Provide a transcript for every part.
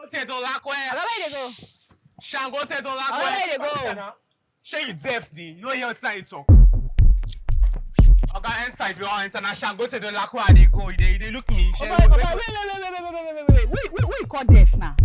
Teto Lakwe. Where they go? Shango Teto Lakwe. Where they go? Shey you deaf ni? You no hear wetin I talk. Oga enter if you wan enter. Na Shango Teto Lakwe I dey go. You dey look me. Wait. Who you call deaf now?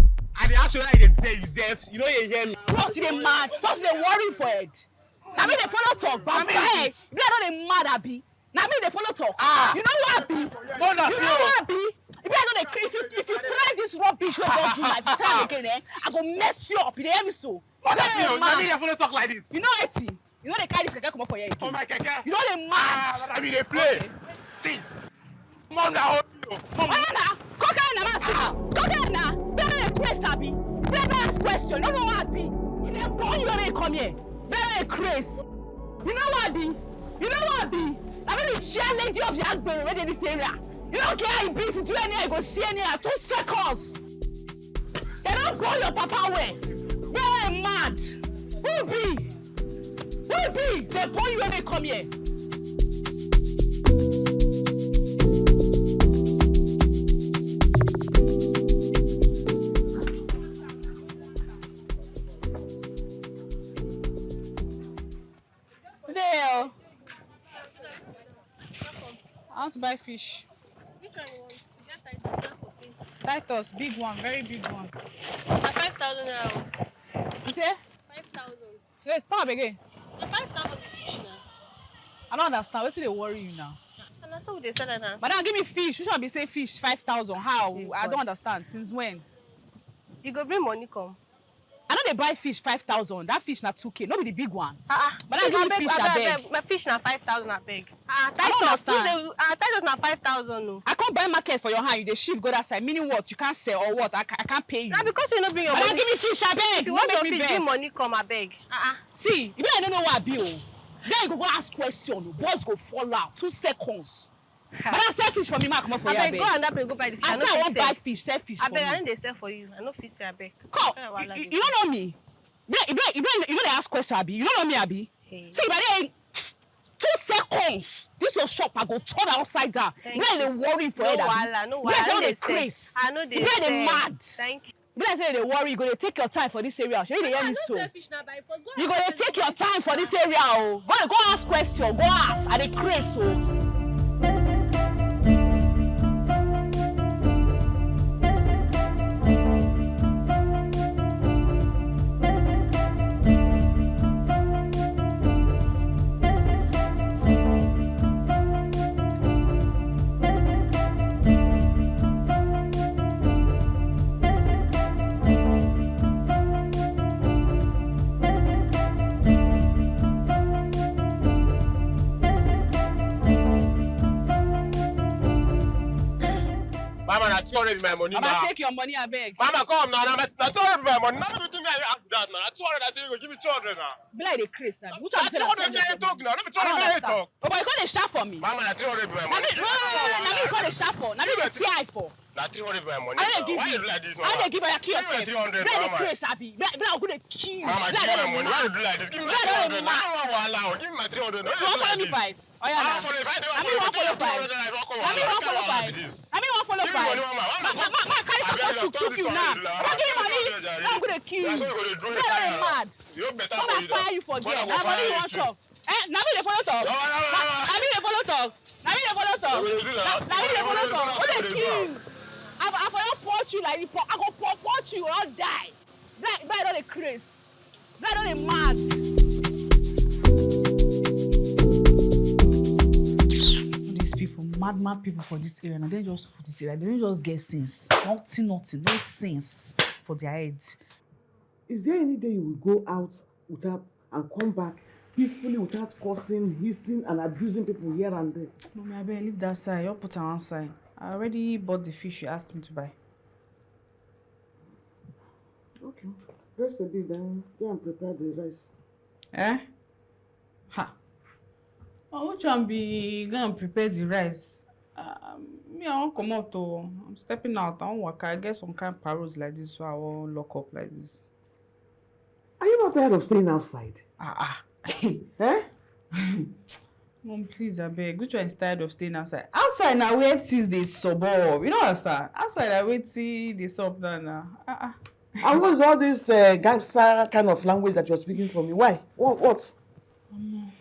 I dey ask you why you dey say you deaf. You no hear me. Plus you dey mad. Plus you dey worry for it. Na me dey follow talk. But hey, you no dey mad abi. Na me dey follow talk. You know what be? No, na you know what be? If you try this rubbish wey you do like try again, I go mess you up. You dey hear me so? No, na me dey follow talk like this. You know wetin? You know they carry this keke comot for here again. Oh my keke. You know they mad. I mean they play. Okay. See. Mom na hold you. Mom. Ayana, come here na man. Come here na. Better request abi. Better ask question. You don't know what be. You dey born you wey come here. Better craze. You know what be? You know what be? I mean the chair lady of the Agbero wey dey this area. You don't care how you be. If you do any, you go see any 2 seconds. They don't call your papa way. Better mad. Who be? Who be? They born you when they come here. There. I want to buy fish. Which one you want? Get Titus, big one, very big one. 5,000 now. You say? 5,000. Wait, stop again. 5,000 fish now. I don't understand. What's they worry you now? And that's what they said now. But now give me fish. You should be say fish 5,000. How? I don't understand. Since when? You go bring money come. I know they buy fish 5,000. That fish na 2K. Not be the big one. But I now give me fish I beg. My fish na 5,000 I beg. I don't understand. Titus na 5,000 no. I can't buy market for your hand. You dey shift go that side. Meaning what? You can't sell or what? I can't pay you. Now because you no bring your But money. now give me fish I beg. If you want your make me fish, vex. bring money come I beg. See, you I don't know what I be. Then you go ask question. Boys go fall out. 2 seconds. But I sell fish for me, ma come up for you. I beg, go and that place go buy the fish. I say I want buy fish, sell fish I for beg, I me. know they sell for you. I know fish say I beg. Come, you don't know me. You don't ask question, Abi. You don't know me, Abi. Hey. See, but then 2 seconds. This your shop, I go turn outside down. You know they worry for it, Abi. No You know they say. craze. I know they You know they say. mad. Thank you. You know say they worry. You go to take your time for this area. You dey hear me so. You go to take your time for this area. Oh, go ask question. Go ask. I dey craze so. Mama, na 200 my money now. Mama, take your money, I beg. Mama, come now. Na 200 my money. Now you think I have that now? Na 200 I say you go give me 200 now. Be like the craze, Abi. Which Na one say that 200 you talk now. Let me 200 you talk. Oh, but you call the sharp for me. Mama, na 300 my Na money. me, na me call the sharp for. Na me the TI for. Na 300 my money. I don't give Why you. you do like this, I mama? don't give you. Kill Give me yourself. 300, Be like the mama. craze, Abi. Be like I'm gonna kill you. Mama, Be give like me my money. Why you do like this? Give me my 300. I don't want wahala. Give me my 300. You want follow me fight? Oh yeah, I nah. want follow fight. I mean, want follow fight. I mean, want follow fight. I mean, want follow Give me fight. money, mama. Ma, carry support to cook you now. Ma, give me money. I'm gonna kill you. That's what you go to do. Be like mad. You better I'm for gonna you. fire you for there. Mother Na go money you fire want you talk. Na me dey follow talk. Na me dey follow talk. Na me dey follow talk. Na me dey follow talk. Who dey kill you? I for don punch you like I go punch you, you all die. Blind don dey craze. Blind don dey mad. These people, mad people for this area, and they just for this area, they don't just get sense. Nothing, no sense for their heads. Is there any day you will go out without and come back peacefully without cursing, hissing, and abusing people here and there? Mommy, I better leave that side. You'll put her on side. I already bought the fish you asked me to buy. Okay. Rest a bit, then go and prepare the rice. Eh? Ha. Oh, which one be gonna prepare the rice? Me, I won't come out. I'm stepping out. I won't work. I get some kind of paroles like this, so I won't lock up like this. Are you not tired of staying outside? Ah. Eh? Mom, please, I beg. Which one is tired of staying outside? Outside now, where things they suburb. You don't understand? Outside, I wait till they sub down now. And what's all this gangster kind of language that you're speaking for me? Why? What? Mommy,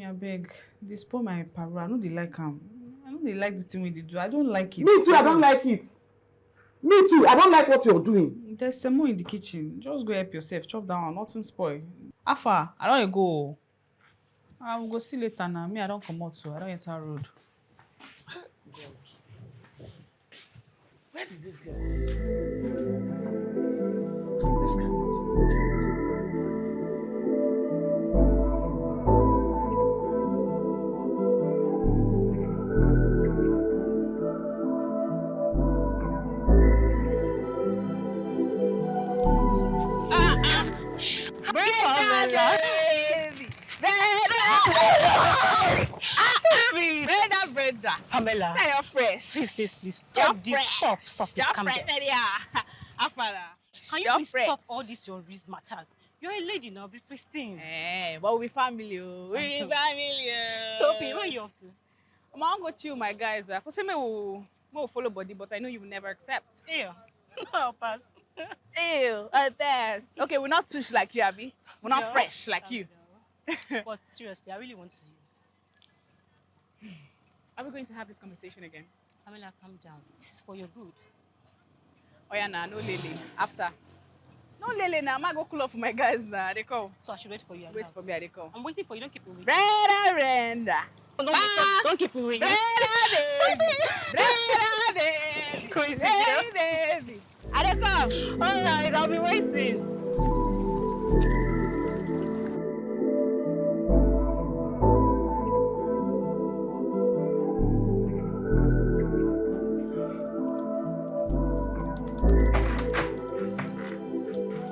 I beg. They spoil my parole. I know they like them. I know they like the thing we they do. I don't like it. Me too, I don't like it. Me too, I don't like what you're doing. There's some more in the kitchen. Just go help yourself. Chop down. Nothing spoil. How far? I don't go. I will go see later now. Me, I don't come out, so I don't enter road. Where did this girl come from? This cannot be. Brenda. Pamela. Now you're fresh. Please. Stop this. Stop You're it. Calm down. fresh, yeah. Afara. Can you please stop all this your wrist matters? You're a lady now, be pristine. But we family, oh. We family. Stop it. Where are you off to? I'm gonna go chill, my guys. For say me will follow body, but I know you will never accept. Ew. No, pass. Ew, that's. Okay, we're not touche like you, Abby. We're not No. fresh like you. But seriously, I really want to see you. Are we going to have this conversation again? Pamela, calm down. This is for your good. Oh yeah, nah, no lele. After. No lele now. I go cool off for my guys now. They call. So I should wait for you. Wait for me, they call. I'm waiting for you. Don't keep me waiting. Brenda. Don't keep me waiting. Brenda. Crazy. Baby. I don't come. All right, I'll be waiting.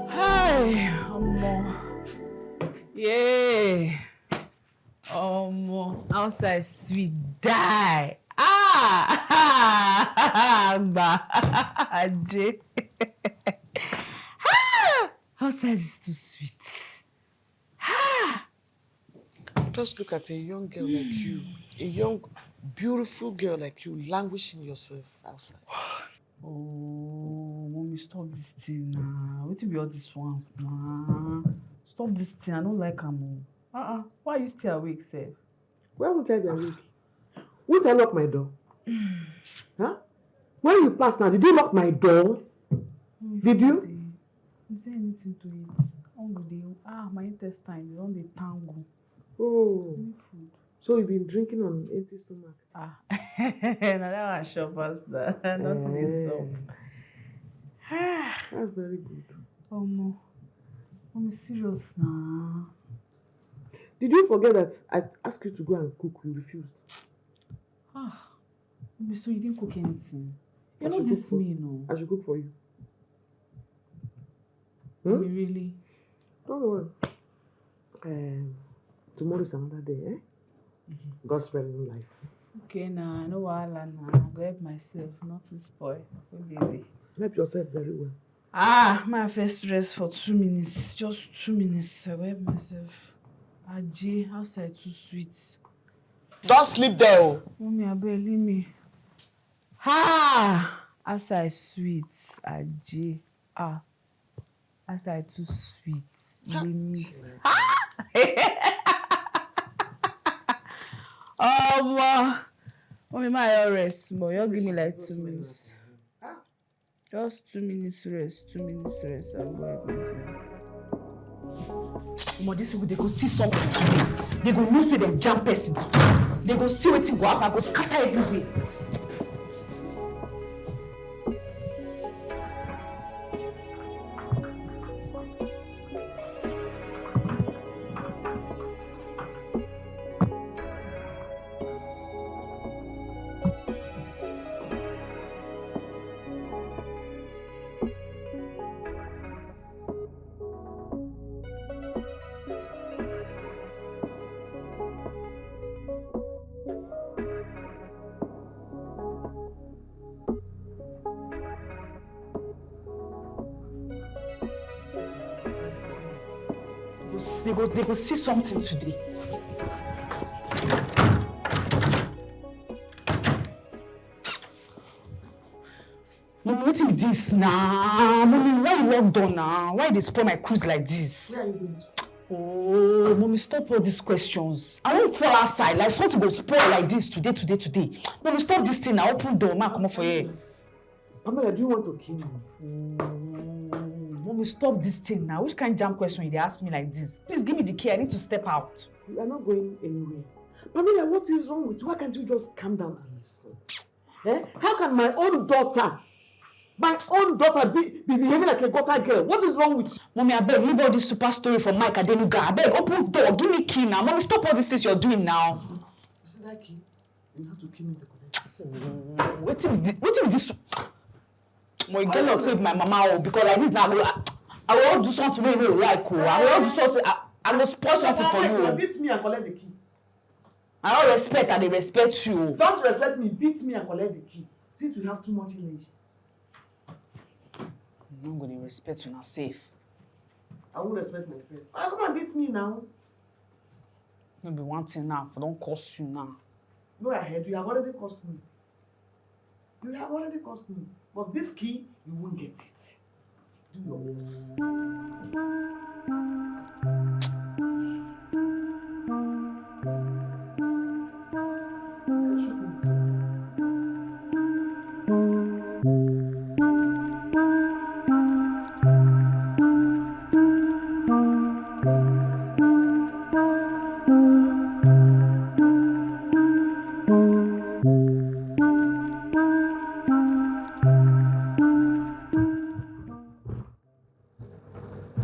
Hi, yeah. Outside sweet die. Ajay. Outside is too sweet. Just look at a young girl like you, a young, beautiful girl like you, languishing yourself outside. Oh, mommy, stop this thing now. What be all these ones now? Stop this thing. I don't like them. Why are you still awake, sir? Why won't I be awake? Won't I lock my door? Huh? When you pass now, did you lock my door? Did you? Is there anything to eat? My intestine, they don't tangle. Oh, Food. so you've been drinking on empty stomach? Now that was sure faster. Not this up. That's very good. I'm serious now. Did you forget that I asked you to go and cook? You refused. So you didn't cook anything? You're I not should this cook for- mean, no. I should cook for you. Really? Don't worry. Tomorrow is another day, eh? God's very new life. Okay, now I know what now. I go help myself, not to spoil. Baby. Help yourself very well. My first rest for 2 minutes. Just 2 minutes. I go help myself. Ajay, outside too sweet. Don't sleep there, oh. Mommy, I beg, leave me. Outside sweet. Ajay. Outside too sweet. Leave me. Mommy, my rest. But you give me like 2 minutes. Just 2 minutes rest. 2 minutes rest. I'll go help myself. These people, they go see something today. They go know say they jam person. They go see wetin go happen, go scatter everywhere. They go see something today. this now? Mommy, why you walk down now? Why they spoil my cruise like this? Where are you going to? Oh, mommy, stop all these questions. I won't fall outside like something go spoil like this today. Mommy, stop this thing now. Open door, ma, come on for here. Pamela, do you want to kill me? Mommy, stop this thing now. Which kind of jam question they ask me like this? Please give me the key. I need to step out. You are not going anywhere. Pamela, what is wrong with you? Why can't you just calm down and listen? How can my own daughter be behaving like a gutter girl? What is wrong with you? Mommy, I beg, leave all this super story from Mike Adenuga. I beg, open door, give me key now. Mommy, stop all these things you're doing now. You see that key? You have to kill me to connect it. What if this? My girl looks with my mama because like this now I will do something wey you no like. I will do something. I will spoil something for you. Beat me and collect the key. I don't respect and they respect you. Don't respect me. Beat me and collect the key. Since you have too much energy. I'm not going to respect you now, safe. I won't respect myself. Come and beat me now. Maybe one thing now, if I don't cost you now. Go ahead. You have already cost me. But this key, you won't get it. Do your best.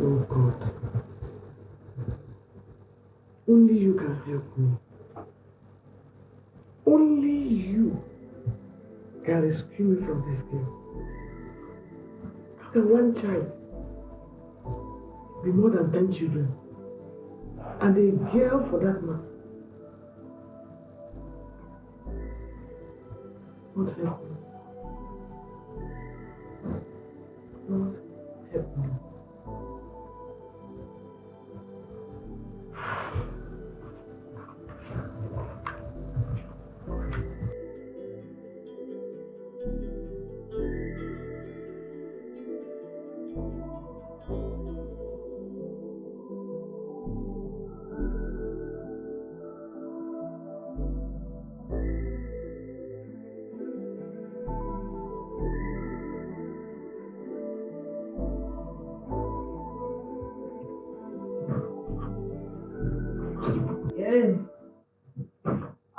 Oh God. Only you can help me. Only you can rescue me from this game. How can one child be more than 10 children? And a girl for that matter. Lord help me. Lord help me.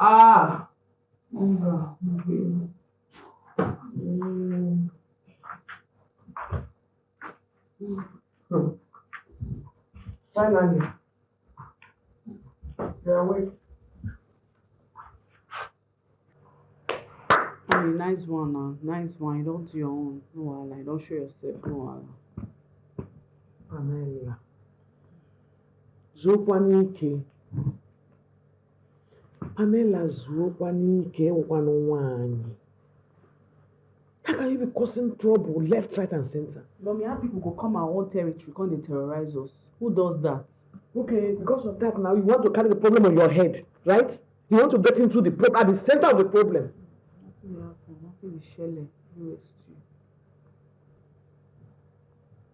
Ah! Finally, you're awake. Nice one now. Nice one. You don't do your own. No wahala. You don't show yourself. No wahala. Pamela. Zokwanike. Pamela Zokwanike Wanwani. How can you be causing trouble left, right, and center? But me, how people go come our own territory, come they terrorize us? Who does that? Okay, because of that now, you want to carry the problem on your head, right? You want to get into the problem, at the center of the problem. Nothing will happen. Nothing will shele.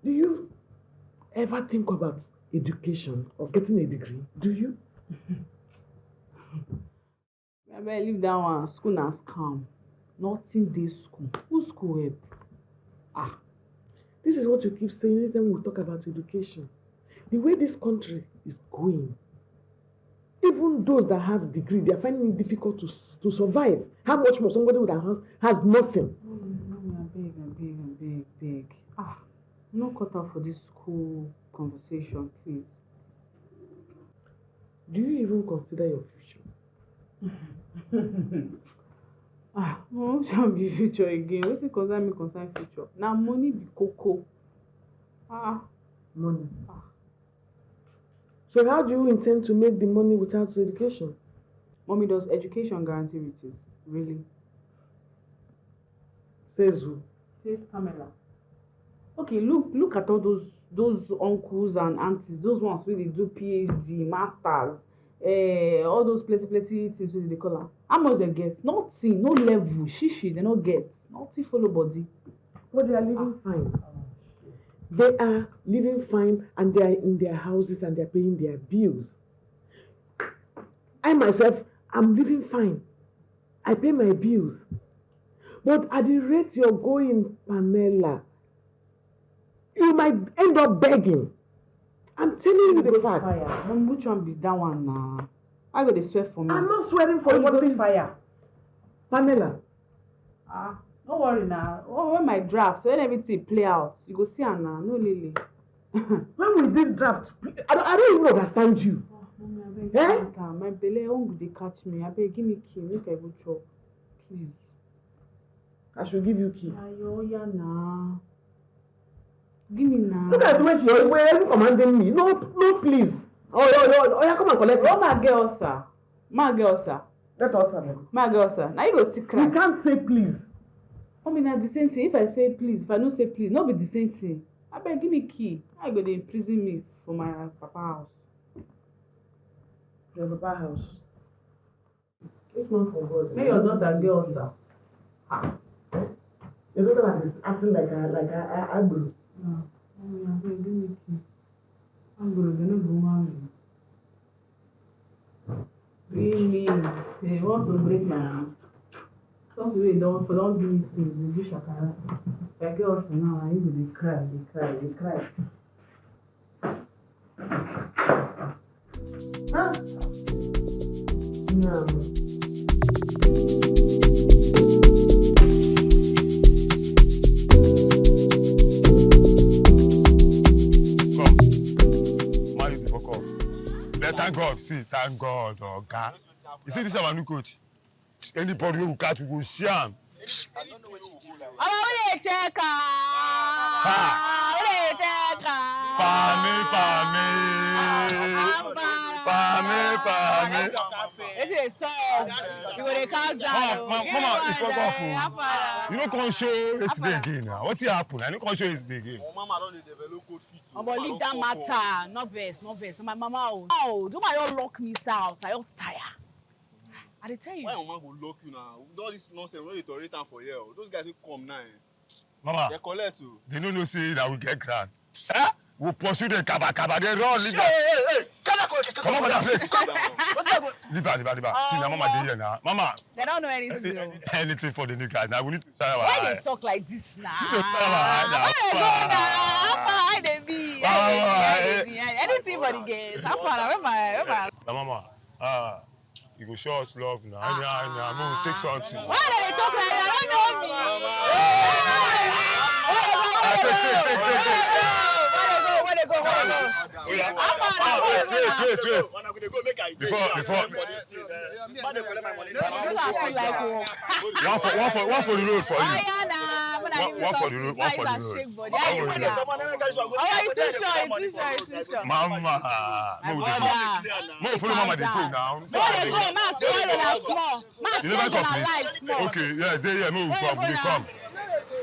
Do you ever think about education or getting a degree? Do you? I better leave that one. School na scam. Nothing dey school. Who school help? This is what you keep saying anytime we talk about education. The way this country is going, even those that have degree, they are finding it difficult to survive. How much more somebody with a house has nothing? I beg. I'm not cut out for this school conversation, please. Do you even consider your future? What shall be future again? What it concern me concern future? Now money be koko. Money. So how do you intend to make the money without education? Mommy, does education guarantee riches? Really? Says who? Says Pamela. Okay, look at all those uncles and aunties, those ones where they do PhD, masters, all those plenty things wey they call am. How much they get? Nothing, no level, shishi, they no get. Nothing follow body. But they are living fine. They are living fine and they are in their houses and they are paying their bills. I myself, I'm living fine. I pay my bills. But at the rate you're going, Pamela, you might end up begging. I'm telling you the facts. Which one be that one now? I got the sweat for me. I'm not swearing for you, but this fire. Pamela. Don't worry now. When my draft, when everything play out, you go see her now. No Lily. When will this draft? I don't even understand you. Mommy, I beg you. My belly won't they catch me. I beg, give me key. Make I go chop. Please. I should give you key. Yeah, nah. Give me now. Look at the way you're commanding me. No, please. Oh, yeah, come and collect it. Oh, my girl, sir. My girl, sir. Let us have it. My girl, sir. Now you go still cry. You can't say please. I mean, that's the same thing. If I say please, if I don't say please, not be the same thing. I beg, give me key. I go to imprison me for my papa house. Your papa house. It's not for God. May your daughter girl, sir. Your daughter is acting like a agro. No. I beg, give me key. I'm going to go home. Really? They want to break my hand. Some people don't give me things, they do shakara. Like girls now, I used to cry. Huh? No. Thank God, thank God, okay. You see this is our new coach. Anybody who catch will see him. I'm gonna check Pame. It's a song. You go to count down. Mama, it's for you don't come show yesterday again now. What's happen? I don't come show yesterday again. Mama don't develop code fit. I'm gonna leave that matter. No verse. My mama. Oh, do my all lock me house. I just tire. I tell you. Why your mama go lock you now? With all this nonsense, we don't tolerate them for here. Those guys will come now. Mama, they collect you. They don't know say that we get grand. Eh? We'll pursue the kaba. They run. Leave Hey. Come on, that place. Leave her. See, now Mama here now. Mama. They don't know anything. Anything for the new guys. Now we need to try our Why they talk like this now? Why they be? Anything for the girls. How far? Where my? Mama, you go show us love now. I'm gonna take something. Why they talk like that? I don't know me. Where they go? Wait. One for the road for you. One for the road. Mama, no follow Mama dey go now. You never complete. Okay, yeah, they come.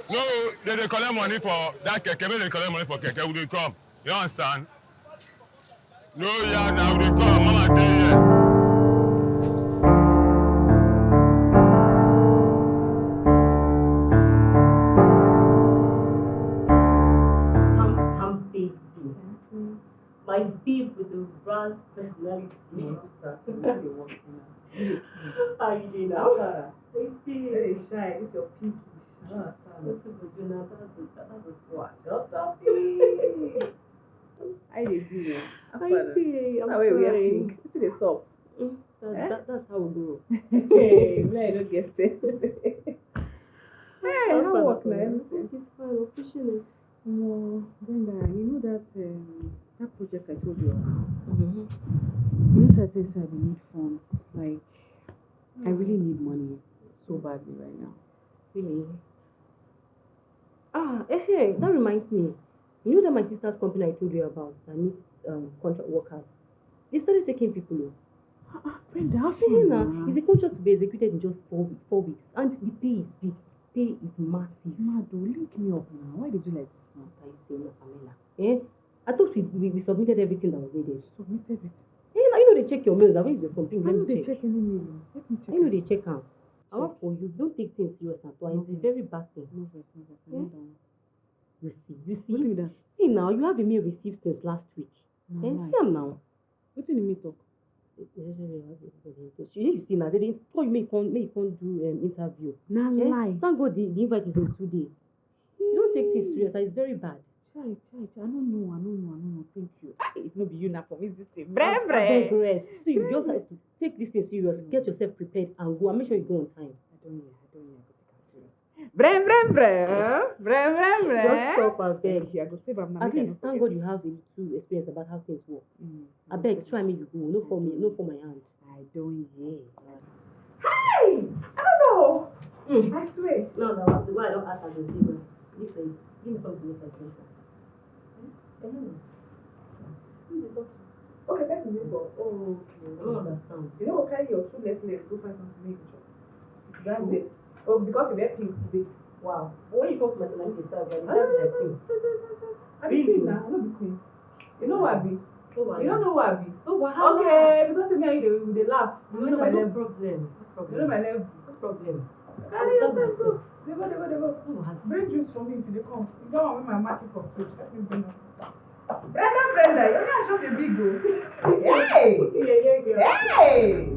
No, they collect money for that keke. They collect money for keke. We dey come. You understand? No, yeah, now they come. Mama dey here. I'm faithful. My babe with the brass personality. How you doing now? Very shy. It's your pinky. I did do. I'm fine. It's up. That's how we do. Hey, I don't get it. Hey, how work now? Everything. It's fine. We're pushing it. No, Brenda, you know that project I told you about? You know certain said I need funds. Like, I really need money so badly right now. Really? Hey, that reminds me. You know that my sister's company I told you about that needs contract workers? They started taking people. Brenda, how It's a contract to be executed in just 4 weeks. And the pay is big. Pay is massive. Mado, link me up now. Why did you like this now? What are you saying, Pamela? I thought we submitted everything that was needed. Submitted it. You know they check your mails. Where is your complaint? I know they check any mail. Let me check. I know they check them. I work for you. Don't take things serious at all. It's a very bad thing. No verse. You see. What do you mean? See now, you have email received since last week. See them now. What did you mean talk? You see now, they didn't call you, may you can't do interview. Nah, lie. Thank God the invite is in 2 days. You don't take things serious, it's very bad. I don't know. Thank you. It not be you now for me this thing. I beg rest. So you just have to take this thing serious, get yourself prepared and go and make sure you go on time. I don't hear. Just stop and beg. I go save am now. At least thank God you have a little experience about how things work. I beg, try me you go. No for my hand. I don't hear. Hey! I don't know. I swear. No, why I don't ask as a receiver. Give me something to make a drink. Okay, that's me. Oh, okay. I don't understand. You know, carry your 2 left legs, go find something to make it. That's it. Oh, because you wear pink today. Wow. But when you talk to my son, I'm yourself, right? I'm queen now. I'm not be queen. You know what I be? You don't know what I be? Okay, because you mean they laugh. You know my level. Problem. You know my level. No problem. Carry yourself, go. They go. Bring juice for me till they come. You don't want my market for food. Let me bring them. Brenda, you're not sure the big go. Hey! Hey!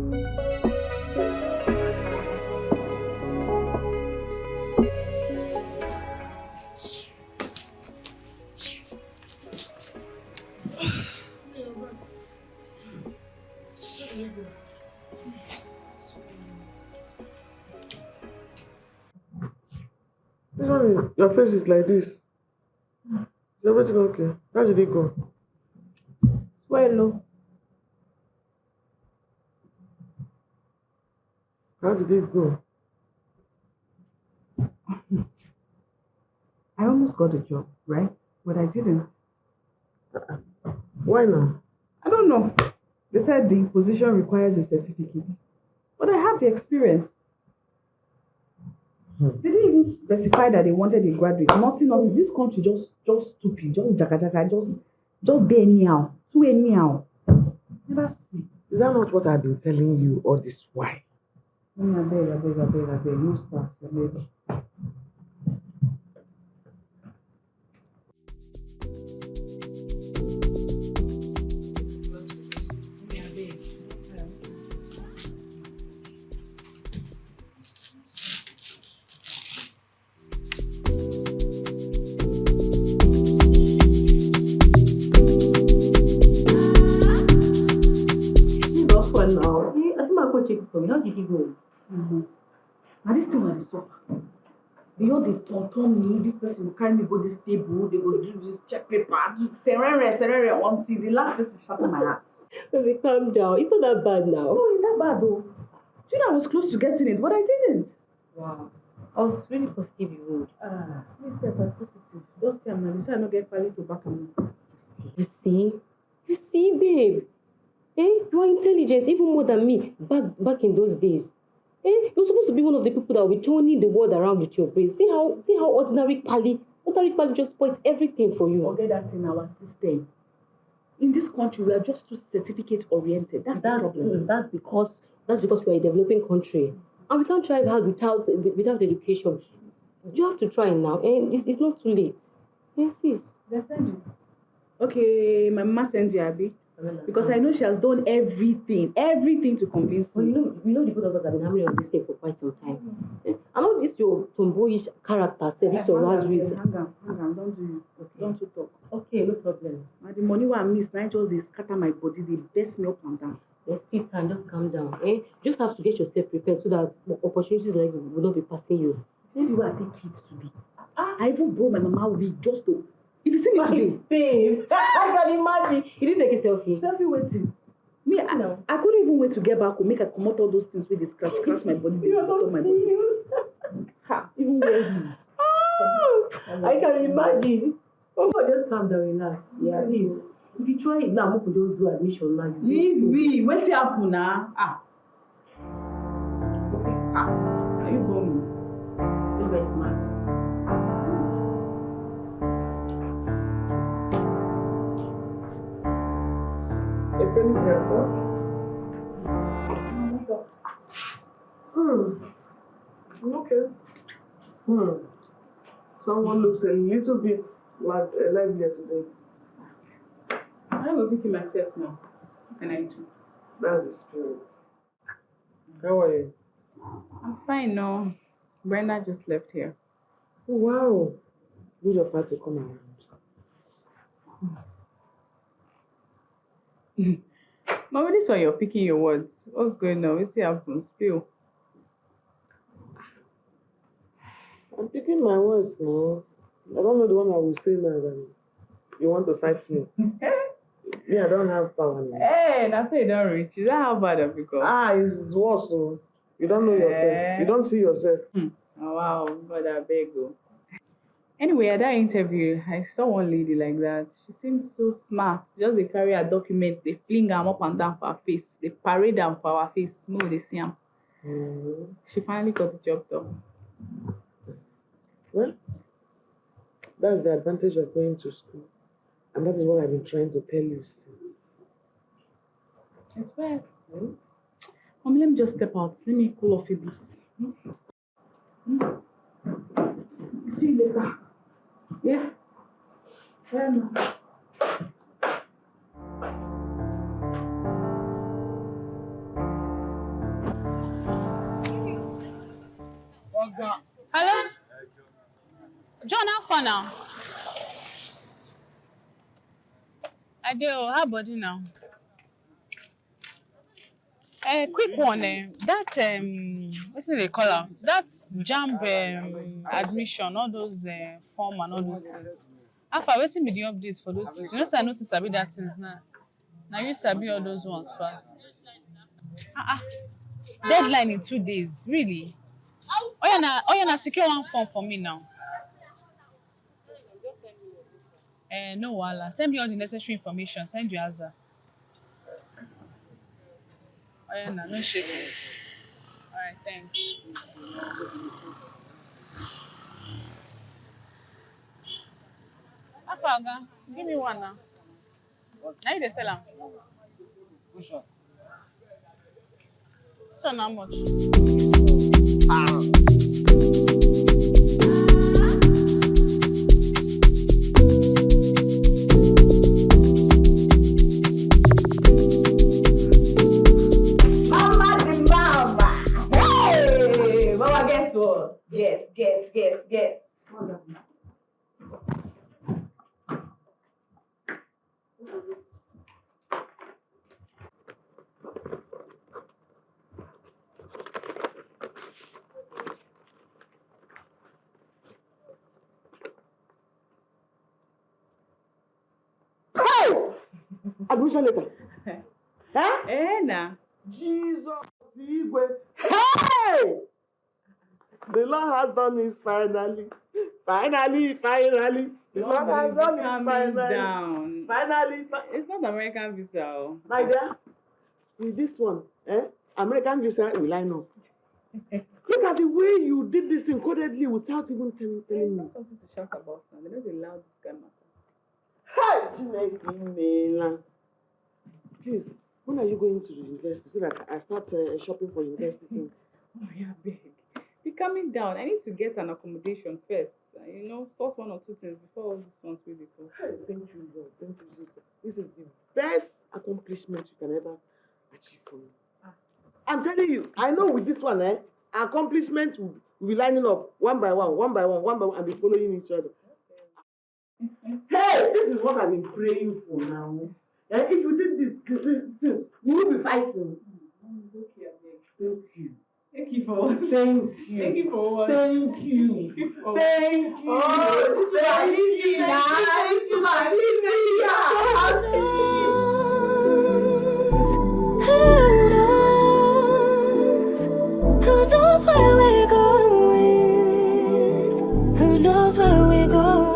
Your face is like this. Is everything okay? How did it go? Swallow. How did it go? I almost got the job, right? But I didn't. Why not? I don't know. They said the position requires a certificate. But I have the experience. They didn't even specify that they wanted a graduate. Nothing. This country just stupid, just jaka, just be anyhow. Too anyhow. Never see. Is that not what I've been telling you all this while? I beg. No start. I beg. How did you go? Now this thing was so. They all they turn me. This person will carry me go this table. They go do this check paper. Do serere until the last person shut my heart. Baby, calm down. It's not that bad now. No, it's that bad though. Do you know I was close to getting it, but I didn't. Wow. I was really positive you would. Let me say I'm positive. Don't say I'm not. They say I don't get quality to back on. You see, babe. You are intelligent, even more than me, back in those days. You're supposed to be one of the people that will be turning the world around with your brain. See how ordinary Pali just spoils everything for you. Forget that in our system. In this country, we are just too certificate oriented. That's the problem. That's because we are a developing country. And we can't thrive hard without education. You have to try now, and it's not too late. Yes, sis. They send you. Okay, my mama sends you, Abby. Because I know she has done everything to convince me. You know the both of us have been hammering on this thing for quite some time. I know this your tomboyish character, this your raspberries. Hang on, don't you talk. Okay, no problem. Now the money I miss, now just they scatter my body, they best me up and down. There's still time, just calm down. Just have to get yourself prepared so that opportunities like will not be passing you. Maybe where I take kids to be. I even brought my mama with me just to. If you see me today, babe, I can imagine. You didn't take a selfie. Selfie waiting. Me, I couldn't even wait to get back or make I come out all those things with the scratch my body. You are so serious. Even wearing. I can imagine. Oh, just calm down, relax. Yeah, please. If you try it now, we could just do admission now. Leave me. Wait till happen now. Okay. Are you going? You're very smart. Any breakfast? Okay. Someone looks a little bit like lively today. I'm going to pick myself now. What can I do? That's the spirit. How are you? I'm fine now. Brenda just left here. Oh, wow. Good of her to come around. Mama, this one you're picking your words. What's going on? What's happening? Spill. I'm picking my words now. I don't know the one I will say now. Then you want to fight me? Yeah, I don't have power now. Hey, that's it, don't reach. Is that how bad I've become? It's worse. So you don't know yourself. You don't see yourself. Oh, wow, but I beg you. Anyway, at that interview, I saw one lady like that. She seemed so smart. Just they carry a document, they fling them up and down for her face. They parade them for our face. No, they see them. She finally got the job done. Well, that's the advantage of going to school. And that is what I've been trying to tell you since. It's well. Let me just step out. Let me cool off a bit. See you later. Yeah. Hello? John, how far now? I do. How about you now? Quick one. That what's it they call am? That JAMB admission, all those form and all those things. How far? Wetin be the update for those things? You know, say I know to sabi that things now. Now you sabi all those ones pass. Deadline in 2 days, really? Oh yeah, na secure one form for me now. No wahala. Send me all the necessary information. Send your answer. Oh yeah, no shaking. All right, thanks. How far, Oga? Give me one now. Now you dey sell am. Which one? This one how much? Hey! Mama, guess what? Guess. Admission letter. Nah. Jesus, Igwe. Hey! The Lord has done it finally. Finally. The Lord has done it finally. Down. Finally. It's not American visa. My dear, with this one, American visa will line up. Look at the way you did this encodedly without even telling There's me. not something to shout about now. They don't allow this kind of matter. Hey, Chineke. Please, when are you going to the university so that I start shopping for university things? Oh, yeah, big. Be coming down. I need to get an accommodation first. Sort one or two things before all these ones really go. Hey, thank you, Lord. Thank you, Jesus. This is the best accomplishment you can ever achieve for me. I'm telling you, I know with this one, accomplishments will be lining up one by one, and be following each other. Hey, this is what I've been praying for now. And if you did this, we will be fighting. Okay, Thank you. Thank you for what? Thank you. Thank you for what? Thank you. Thank you. Oh, this is my living. This is my Who knows where we're going? Who knows where we're going?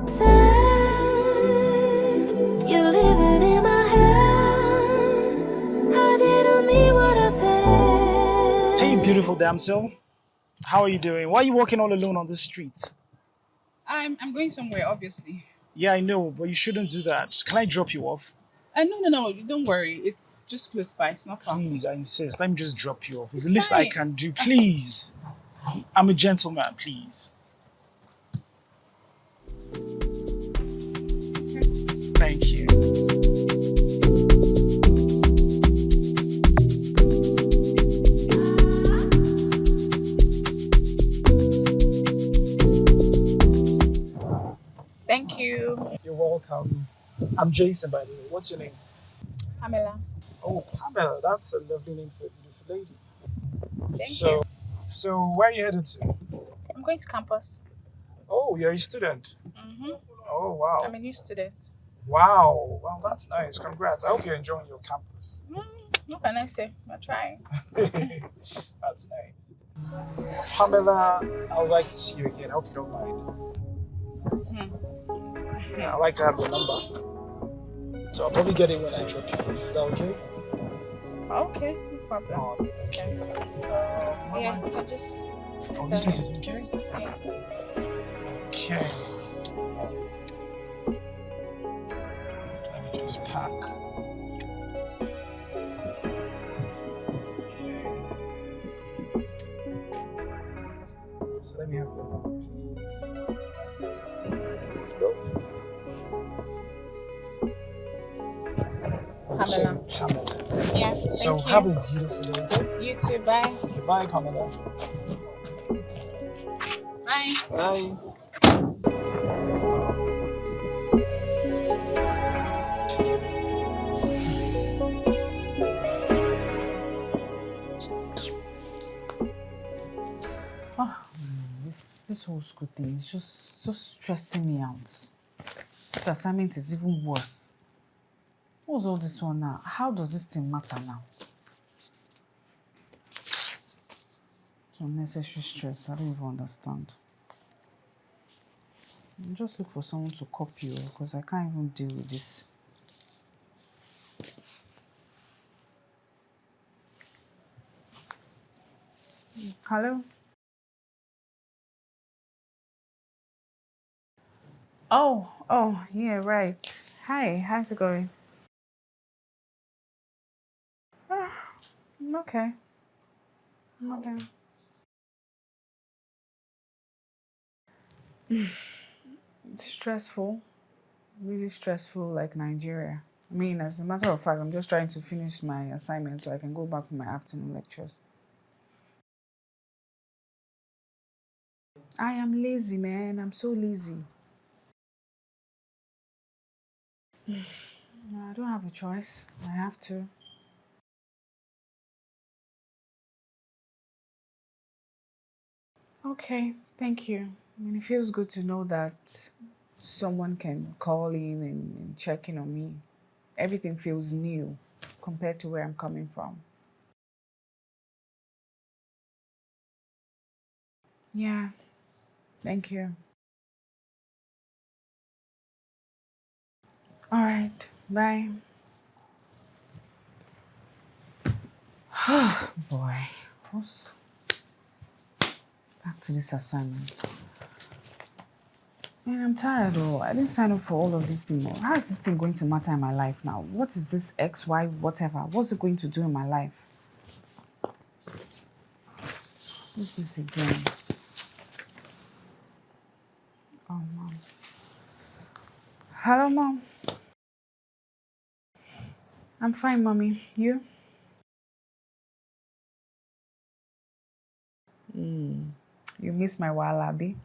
Say, you're living in my head. I didn't mean what I said. Hey, beautiful damsel. How are you doing? Why are you walking all alone on the street? I'm going somewhere, obviously. Yeah, I know, but you shouldn't do that. Can I drop you off? No, don't worry. It's just close by. It's not far. Please, I insist. Let me just drop you off. It's It's the least I fine. can do. Please. I'm a gentleman, please. Thank you. Thank you. You're welcome. I'm Jason, by the way. What's your name? Pamela. Oh, Pamela. That's a lovely name for a beautiful lady. Thank So, you. so where are you headed to? I'm going to campus. Oh, you're a student. Mm-hmm. Oh, wow. I'm a new student. Wow. Wow, that's nice. Congrats. I hope you're enjoying your campus. What can I say? I'm trying. That's nice. Pamela, I would like to see you again. I hope you don't mind. Yeah, I'd like to have your number. So I'll probably get it when I drop you off. Is that okay? Okay, no problem. Oh, okay. Yeah, you can just. Oh, this place is okay? Yes. Okay. Let me just pack. So let me have your number, please. Pamela. Pamela. Yeah. So thank you. have a beautiful day. You too. Bye. Goodbye, Pamela. Bye. Bye. This whole school thing is just stressing me out. This assignment is even worse. What's all this one now? How does this thing matter now? It's unnecessary stress. I don't even understand. I'll just look for someone to copy because I can't even deal with this. Hello? Oh, yeah, right. Hi, how's it going? I'm okay. Stressful, really stressful, like Nigeria. I mean, as a matter of fact, I'm just trying to finish my assignment so I can go back for my afternoon lectures. I am lazy, man. I'm so lazy. No, I don't have a choice. I have to. Okay, thank you. I mean, it feels good to know that someone can call in and check in on me. Everything feels new compared to where I'm coming from. Yeah, thank you. All right, bye. Oh boy, what's back to this assignment? Man, I'm tired though. I didn't sign up for all of this thing. How is this thing going to matter in my life now? What is this X, Y, whatever? What's it going to do in my life? What's this again? Oh, Mom. Hello, Mom. I'm fine, Mommy. You? You miss my wallaby?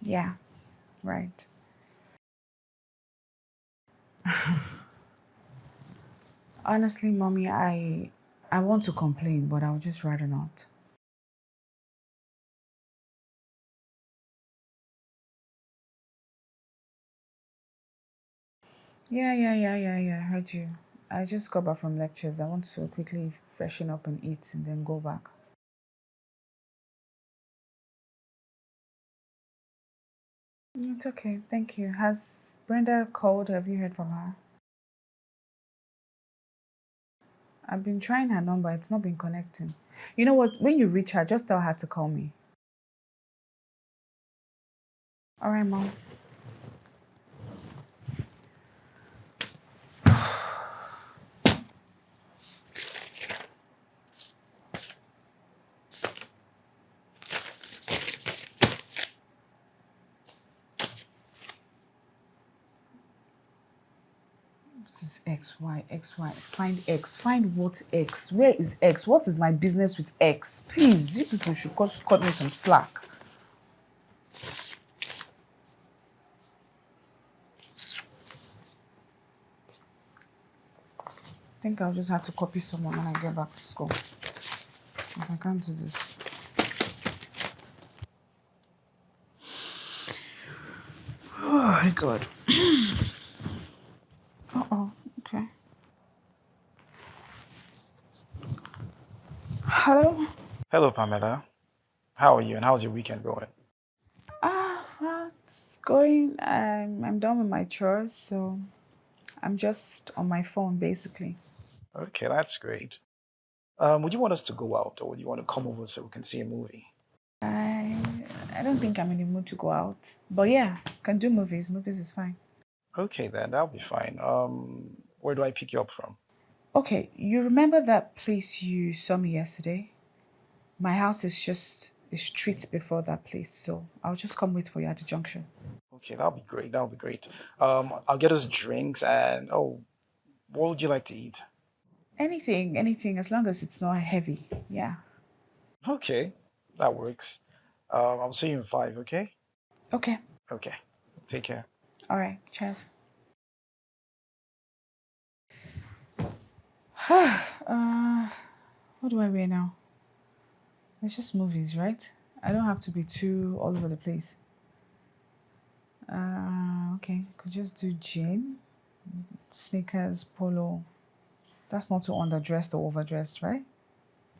Yeah, right. Honestly, Mommy, I want to complain, but I would just rather not. Yeah. I heard you. I just got back from lectures. I want to quickly freshen up and eat and then go back. It's okay, thank you. Has Brenda called? Have you heard from her? I've been trying her number, it's not been connecting. You know what? When you reach her, just tell her to call me. All right, Mom. X, Y, X, Y. Find X. Find what X? Where is X? What is my business with X? Please, you people should cut me some slack. I think I'll just have to copy someone when I get back to school. Because I can't do this. Oh my God. Uh-oh, okay. Hello? Hello, Pamela. How are you and how's your weekend going? Well, it's going. I'm done with my chores, so I'm just on my phone, basically. Okay, that's great. Would you want us to go out or would you want to come over so we can see a movie? I I don't think I'm in the mood to go out. But yeah, can do movies. Movies is fine. Okay, then that'll be fine. Where do I pick you up from? Okay, you remember that place you saw me yesterday? My house is just a street before that place, so I'll just come wait for you at the junction. Okay, that'll be great. That'll be great. I'll get us drinks and what would you like to eat? Anything, as long as it's not heavy. Yeah. Okay, that works. I'll see you in 5, okay? Okay. Okay. Take care. All right. Cheers. What do I wear now? It's just movies, right? I don't have to be too all over the place. Okay. Could just do jean, sneakers, polo. That's not too underdressed or overdressed, right?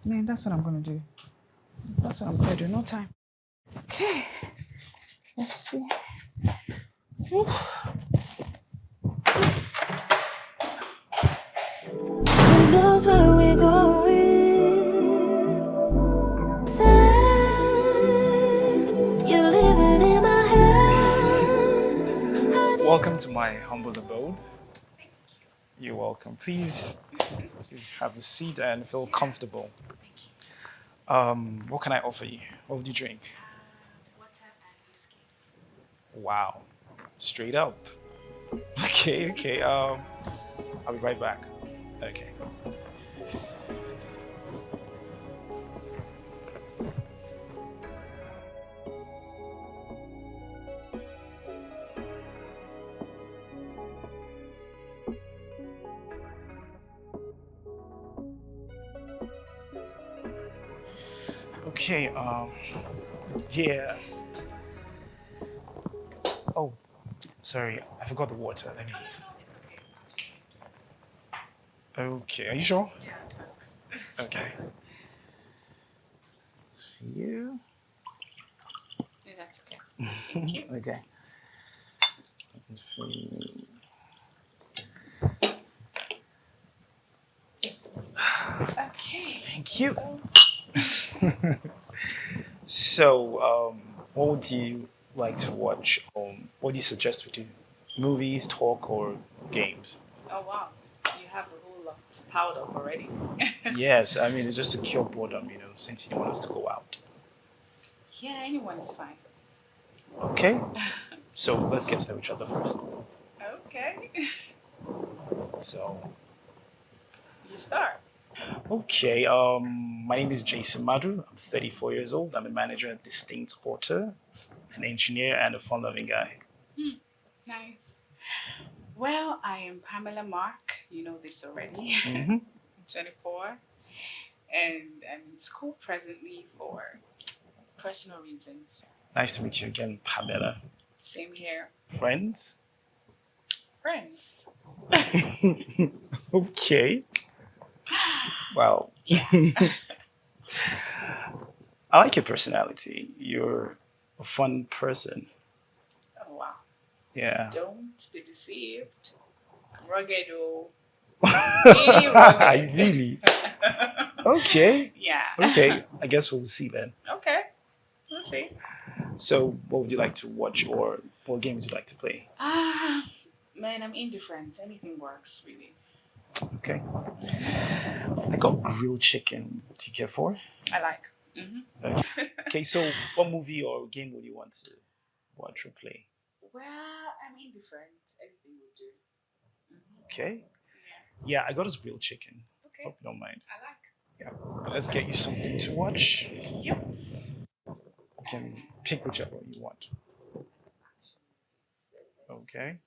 Man, that's what I'm gonna do. That's what I'm gonna do. No time. Okay. Let's see. Whew. Who knows where we're going? You're living in my head. Welcome to my humble abode. You're welcome. Please have a seat and feel comfortable. What can I offer you? What would you drink? Water and whiskey. Wow. Straight up. Okay. I'll be right back. Okay. Okay, yeah. Oh, sorry, I forgot the water. Let me. Okay, are you sure? Okay. It's for you. Yeah, that's okay. Thank you. Okay. It's for you. Okay. Thank you. So, what would you like to watch? What do you suggest we do? Movies, talk, or games? Oh wow, you have a whole lot piled up already. Yes, I mean, it's just to cure boredom, since you don't want us to go out. Yeah, anyone is fine. Okay, so let's get to know each other first. Okay. So, You start. okay, my name is Jason Madu. I'm 34 years old. I'm a manager at Distinct Auto, an engineer, and a fun-loving guy. Nice. Well, I am Pamela Mark. You know this already. Mm-hmm. 24. And I'm in school presently for personal reasons. Nice to meet you again, Pamela. Same here. Friends? Friends. Okay. Well, I like your personality. You're a fun person. Oh, wow. Yeah. Don't be deceived. I'm rugged, oh. Really rugged. Really? Okay. Yeah. Okay. I guess we'll see then. Okay. We'll see. So, what would you like to watch, or what games would you like to play? Man, I'm indifferent. Anything works, really. Okay. I got grilled chicken. Do you care for? I like. Mm-hmm. Okay. So, what movie or game would you want to watch or play? Well, I'm indifferent. Anything will do. Okay. Yeah, I got us grilled chicken. Okay. Hope you don't mind. I like. Yeah. Let's get you something to watch. Yep. You can pick whichever you want. Okay.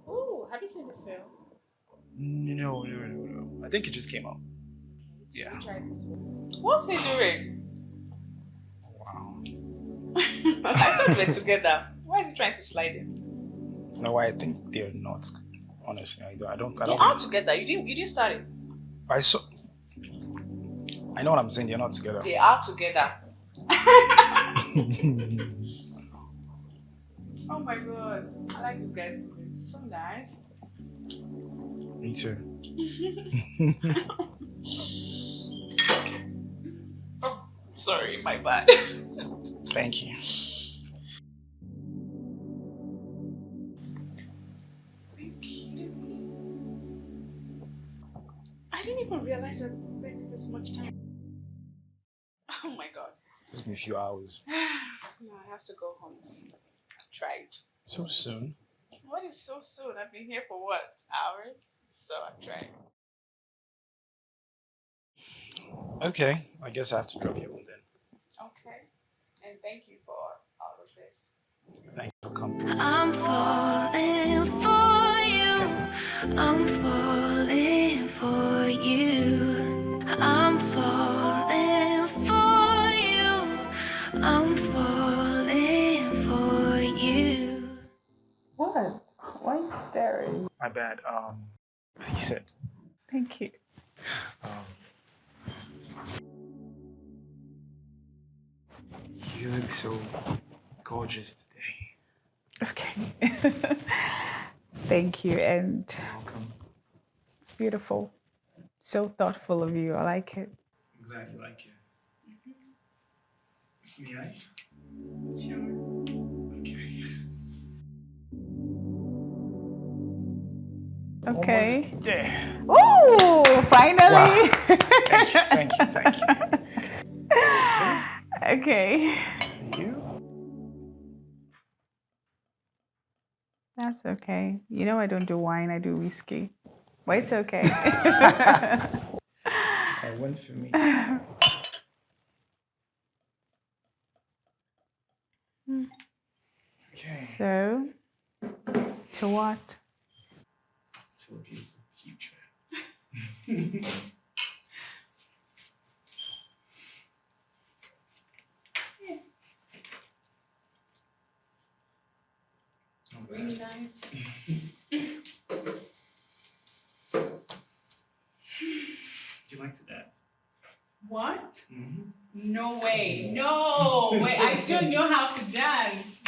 Oh, have you seen this film? No. I think it just came out. Yeah. Try this one. What's he doing? Wow. I thought we were together. Why is he trying to slide in? No, I think they're not. Honestly, I don't. They are together. You didn't start it. I saw. I know what I'm saying. They're not together. They are together. Oh my god. I like this guy's voice. So nice. Me too. Oh, sorry, my bad. Thank you. I didn't even realize it spent this much time. Oh my god. It's been a few hours. No, I have to go home. I've tried. So soon? What is so soon? I've been here for what? Hours? So I've tried. Okay, I guess I have to drop you home then. Okay. And thank you for all of this. Thanks for coming. I'm falling for you. I'm falling for you. I'm falling for you. I'm falling for you. What? Why are you staring? My bad. He said. Thank you. You look so gorgeous today. Okay. Thank you. And Welcome. it's beautiful. So thoughtful of you. I like it. Exactly like it. May I? Sure. Okay. Okay. Almost there. Oh, finally. Wow. Thank you. Okay. You? That's okay. You know I don't do wine, I do whiskey. But it's okay. I went for me. Okay. So, to what? To a beautiful future. Really nice. Would you like to dance? What? Mm-hmm. No way. No way. I don't know how to dance.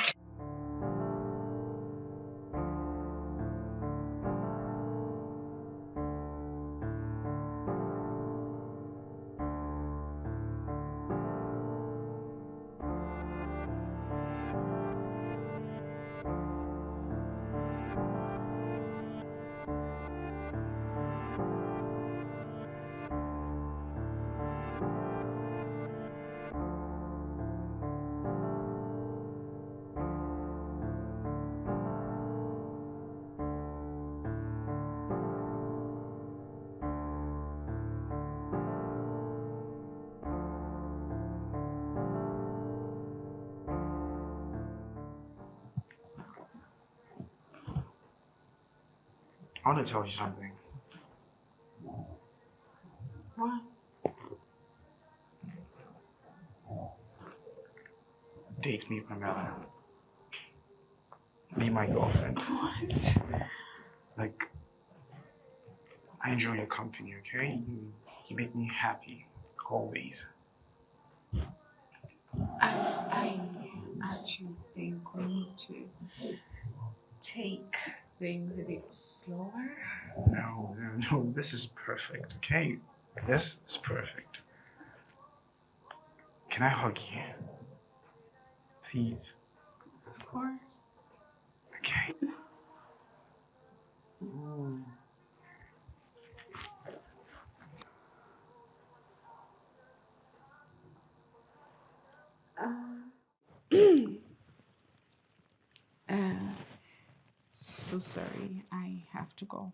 I want to tell you something. What? Date me, Pamela. Be my girlfriend. What? Like, I enjoy your company, okay? You make me happy, always. I actually think we need to take things a bit slower. No, this is perfect, okay? This is perfect. Can I hug you? Please. Of course. Okay. Ooh. So sorry, I have to go.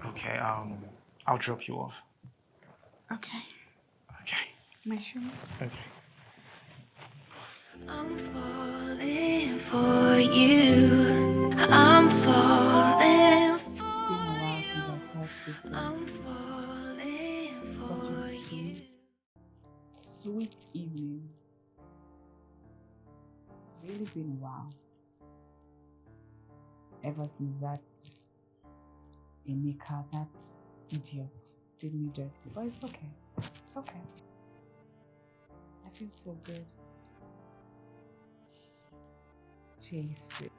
Okay, I'll drop you off. Okay. Okay. My shoes. Okay. I'm falling for you. I'm falling for It's been a while since I felt this way. I'm falling Such a for you. sweet evening. It's really been a while. Ever since that Emeka, that idiot, did me dirty. But it's okay. It's okay. I feel so good. Jason.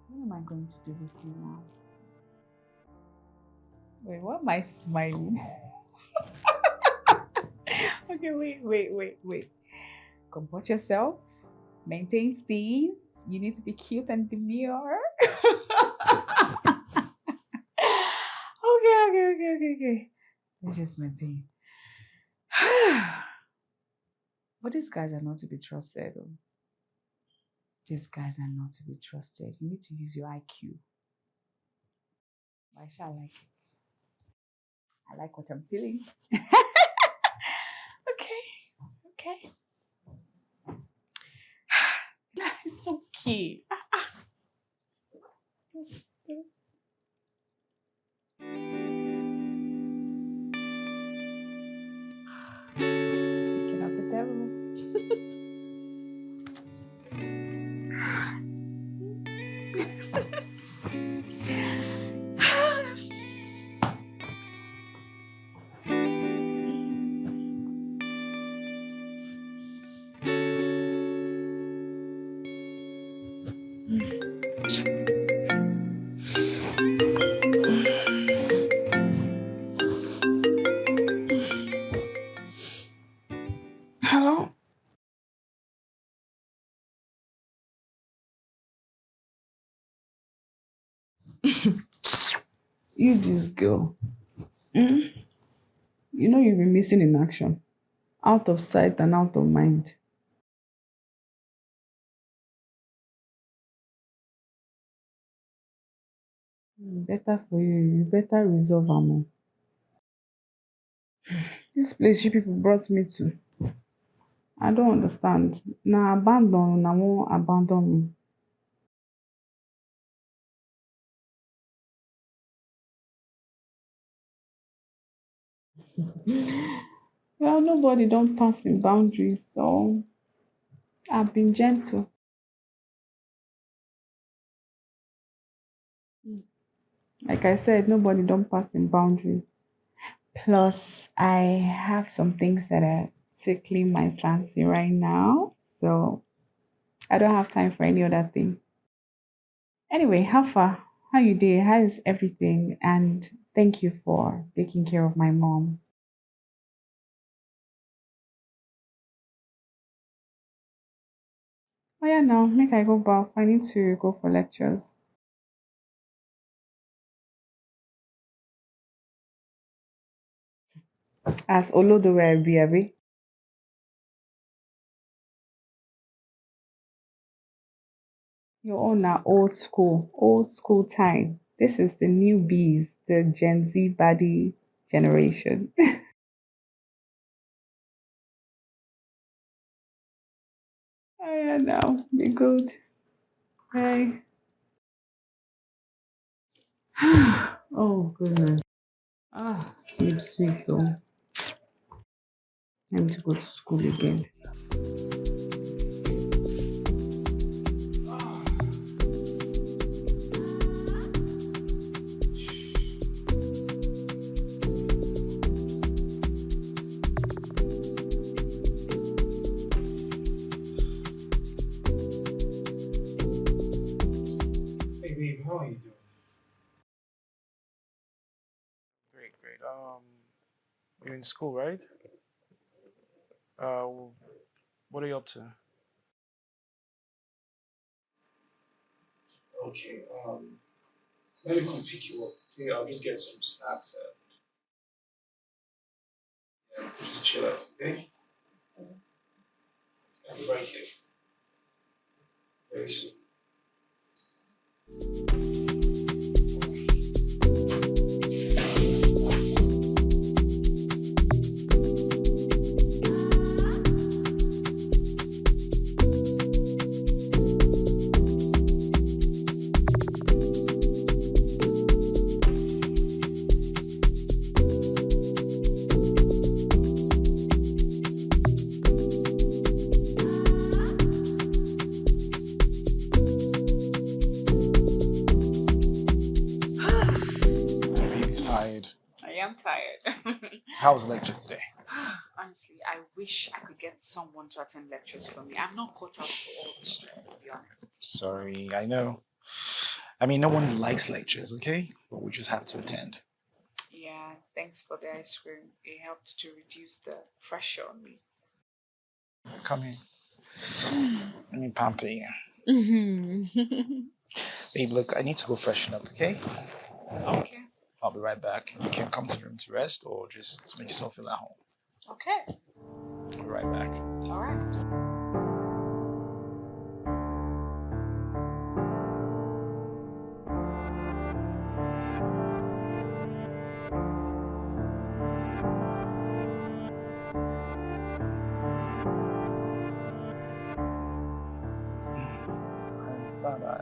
What am I going to do with you now? Wait, what am I smiling? Okay, wait. Comport yourself. Maintain steez. You need to be cute and demure. Okay. Let's just maintain. But these guys are not to be trusted. Though. These guys are not to be trusted. You need to use your IQ. I shall like it. I like what I'm feeling. Okay. It's okay. What's this? Speaking of the devil. Hello? You this girl. You know you've been missing in action. Out of sight and out of mind. Better for you. You better resolve am. This place you people brought me to. I don't understand. Na abandon, na won't abandon me. Well, nobody don't pass in boundaries, so I've been gentle. Like I said, nobody don't pass in boundary. Plus, I have some things that are tickling my fancy right now, so I don't have time for any other thing. Anyway, how far? How you doing? How is everything? And thank you for taking care of my mom. Oh yeah, now make I go back. I need to go for lectures. As Olodo Abi. Your own are old school time. This is the newbies, the Gen Z baddie generation. Oh yeah, now be good. Bye. Oh goodness. Sleep sweet though. I need to go to school again. Hey babe, how are you doing? Great. You're in school, right? Uh, what are you up to? Okay, let me come pick you up. Okay, I'll just get some snacks and just chill out, okay? I'll be right here. Very soon. How was lectures today? Honestly, I wish I could get someone to attend lectures for me. I'm not caught out for all the stress, to be honest. Sorry, I know. I mean, no one likes lectures, okay? But we just have to attend. Yeah, thanks for the ice cream. It helped to reduce the pressure on me. Come here. Let me pamper you. Babe, look, I need to go freshen up, okay? Okay. I'll be right back. You can come to the room to rest or just make yourself feel at home. Okay. I'll be right back. All right.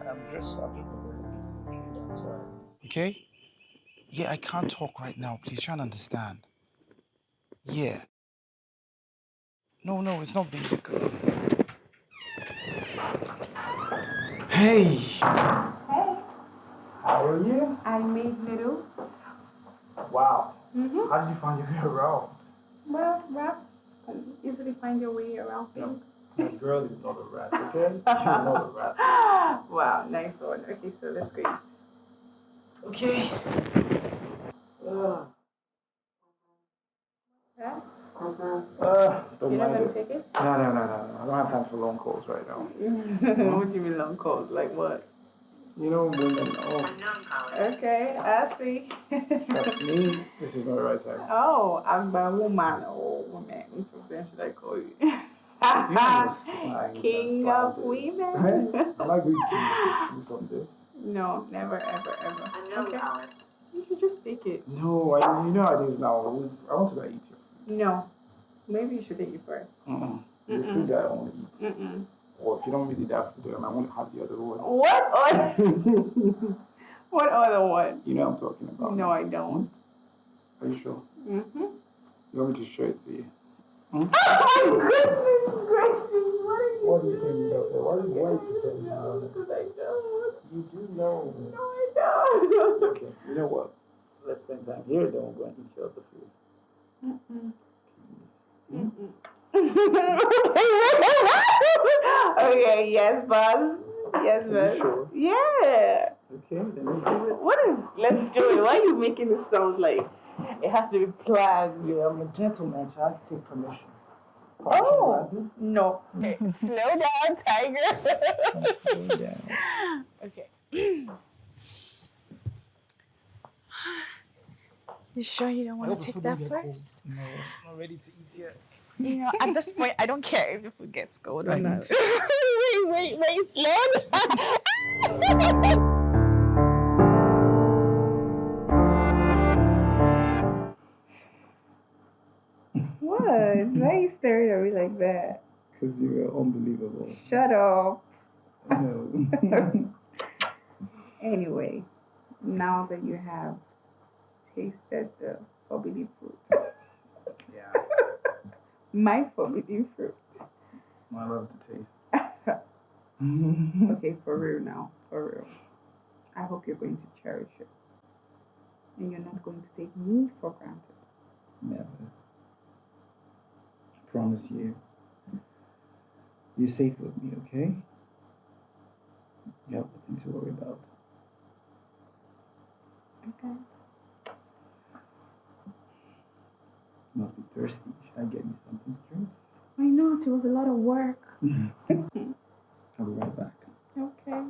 I'm just a bit okay, that's all right. Okay? Yeah, I can't talk right now. Please try and understand. Yeah. No, it's not physical. Hey! Hey. How are you? I made noodles. Wow. Mm-hmm. How did you find your way around? Well, you can easily find your way around things. That girl is not a rat, okay? She's not a rat. Wow, nice one. Okay, so let's go. Okay. Yeah? Don't You're not mind going it. to take it? No. I don't have time for long calls right now. What do you mean long calls? Like what? You know, women. Oh, Okay, I see. trust me, this is not the right time. Oh, I'm a woman or woman. Which of them should I call you? King of women. Am I going to shoot on this? No, never, ever, ever. Okay. You should just take it. No, you know how it is now. I want to go eat your No. Maybe you should take it first. food. The food that I want to eat. Mm-mm. Or if you don't really eat that food, then I want to have the other one. What other? What other one? You know what I'm talking about. No, I don't. Are you sure? Mm-hmm. You want me to show it to you? Oh my goodness gracious! What do you think you don't know? Why you pretend you know? Because I don't. You do know. No, I don't. Okay, you know what? Let's spend time here, then we'll go and eat your other food. Mm-mm. Please. Mm-mm. Okay, yes, boss. Yes, boss. Sure? Yeah. Okay, then let's do it. What is let's do it? Why are you making it sound like it has to be planned? Yeah, I'm a gentleman, so I have to take permission. Oh, no. Okay. Slow down, tiger. Slow down. Okay. You sure you don't want to take that first? No, I'm not ready to eat yet. You know, at this point, I don't care if the food gets cold or not. wait, slow down. What? Why are you staring at me like that? Because you were unbelievable. Shut up. No. Anyway, now that you have tasted the forbidden fruit. Yeah. My forbidden fruit. I love the taste. Okay, for real now. For real. I hope you're going to cherish it. And you're not going to take me for granted. Never. I promise you. You're safe with me, okay? You have nothing to worry about. Okay. You must be thirsty. Should I get you something to drink? Why not? It was a lot of work. I'll be right back. Okay.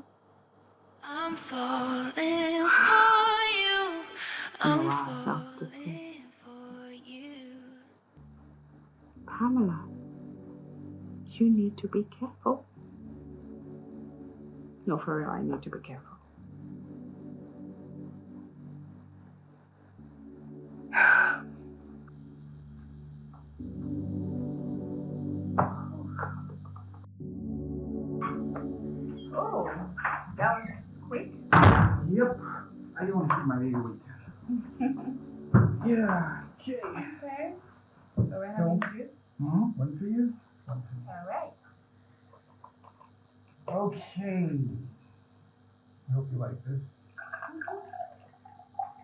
I'm falling for you. I'm Wow, that's falling for you. Pamela, you need to be careful. No, for real, I need to be careful. Oh, that was quick. Yep. I don't want to keep my lady waiting. Yeah. Okay. Okay. So we're having juice. One for you. One for me. All right. Okay. I hope you like this.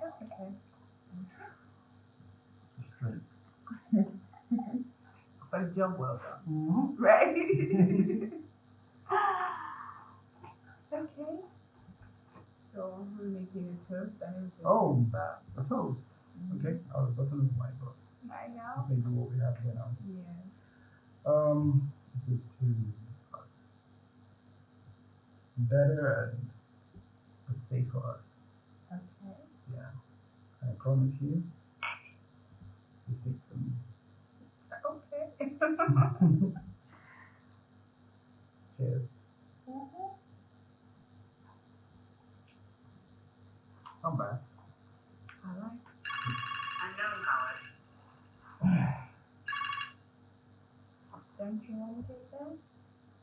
That's okay. Just drink. But job well done. Right? Okay. So we're making a toast and everything. Oh, a toast. Okay, I was bottle of wine, but I know. maybe what we have here now. Yeah. This is to us. Better and safe for us. Okay. Yeah. I promise you, you see for me. Okay. Cheers. I'm back. I like. Don't you want to take that?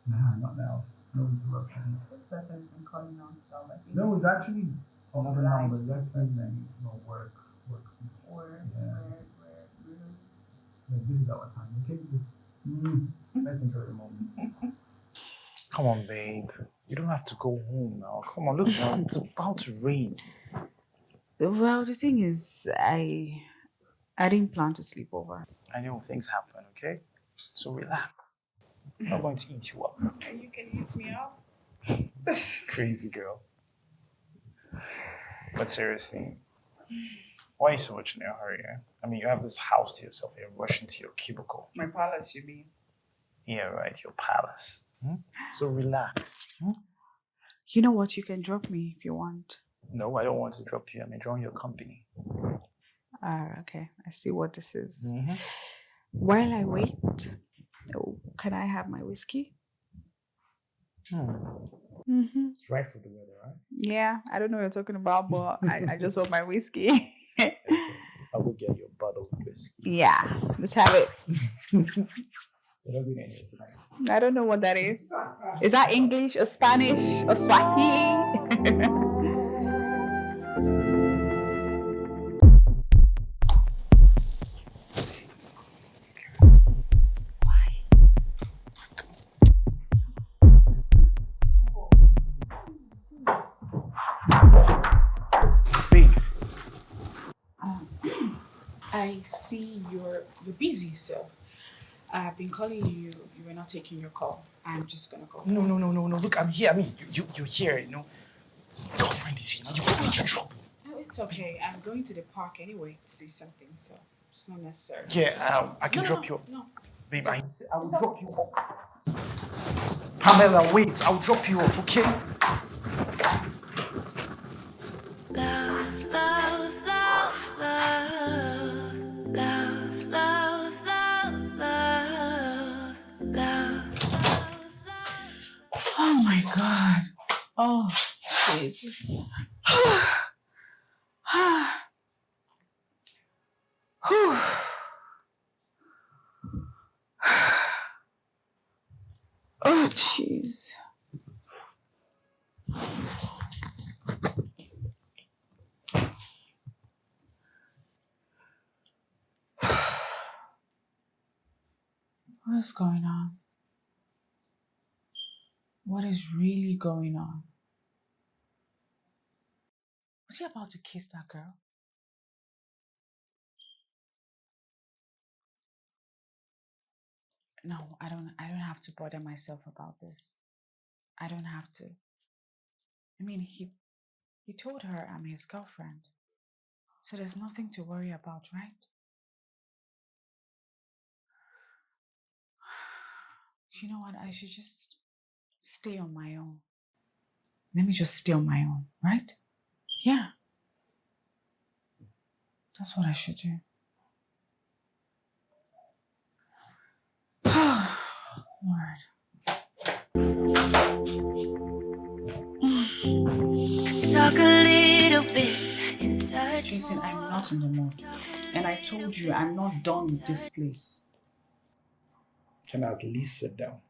Nah, not now. No interruptions. This person's been calling non-stop. I think No, it's actually another number. That's something no work. Yeah. Like, this is our time. Okay, just let's enjoy the moment. Come on, babe. You don't have to go home now. Come on, look now. It's about to rain. Well, the thing is, I didn't plan to sleep over. I know things happen, okay? So relax. I'm not going to eat you up. And you can eat me up. Crazy girl. But seriously, why are you so much in a hurry? Eh? I mean, you have this house to yourself. You're rushing to your cubicle. My palace, you mean? Yeah, right. Your palace. So relax. You know what? You can drop me if you want. No, I don't want to drop you. I'm enjoying your company. Okay. I see what this is. Mm-hmm. While I wait, can I have my whiskey? It's right for the weather, right? Yeah, I don't know what you're talking about, but I just want my whiskey. Okay. I will get you a bottle of whiskey. Yeah, let's have it. You're not going anywhere tonight. I don't know what that is. Is that English or Spanish or Swahili? Babe. I see you're busy, so I've been calling you. You were not taking your call. I'm just gonna go. No. Look, I'm here. I mean, you're here, you know. Your girlfriend is here. You're going to trouble. No, it's okay. I'm going to the park anyway to do something, so it's not necessary. Yeah, I can drop you. No. Babe, I will drop you off. Pamela, wait. I'll drop you off, okay? Love, love, love, love, love, love, love, love, love, love. Oh my God. Oh, Jesus. Oh, jeez. What is going on? What is really going on? Was he about to kiss that girl? No, I don't have to bother myself about this. I don't have to. I mean, he told her I'm his girlfriend. So there's nothing to worry about, right? You know what? I should just stay on my own. Let me just stay on my own, right? Yeah. That's what I should do. Lord. Talk a little bit in touch. Jason, I'm not in the mood. And I told you I'm not done with this place. Can I at least sit down?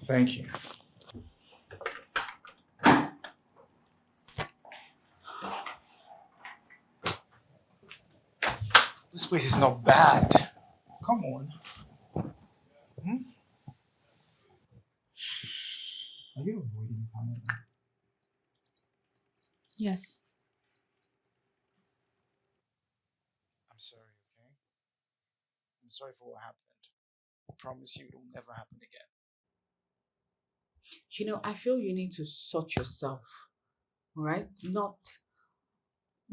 Thank you. This place is not bad. Come on. Are you avoiding Pamela? Yes. sorry for what happened. I promise you it will never happen again. You know, I feel you need to sort yourself, all right? Not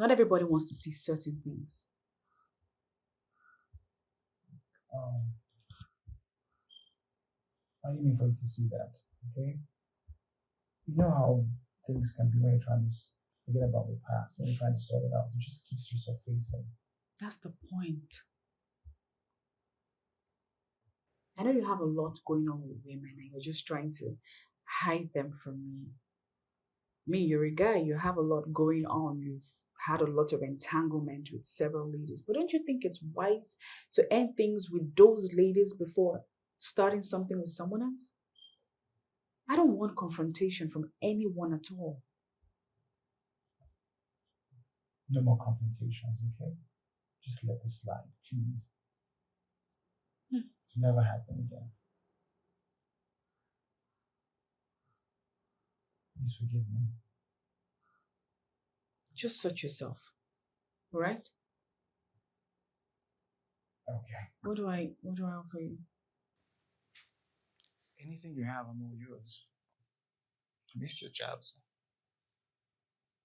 everybody wants to see certain things. I didn't mean for you to see that, okay? You know how things can be when you're trying to forget about the past, when you're trying to sort it out. It just keeps you surfacing. That's the point. I know you have a lot going on with women and you're just trying to hide them from me. You're a guy, you have a lot going on. You've had a lot of entanglement with several ladies. But don't you think it's wise to end things with those ladies before starting something with someone else? I don't want confrontation from anyone at all. No more confrontations, okay? Just let this slide, please. It's never happen again. Please forgive me. Just search yourself, all right? Okay. What do I offer you? Anything you have, I'm all yours. I missed your jabs.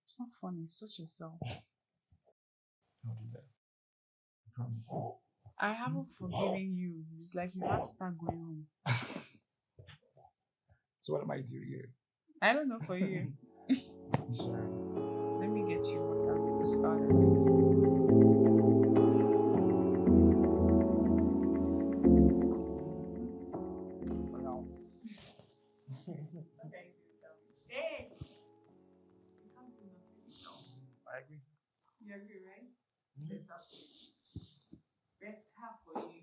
It's not funny. Search yourself. I'll do that. I promise you. I haven't forgiven you. It's like you have to start going home. So what am I doing here? I don't know for you. I'm sorry. Let me get you water for starters. I agree. You agree, right? Better for you.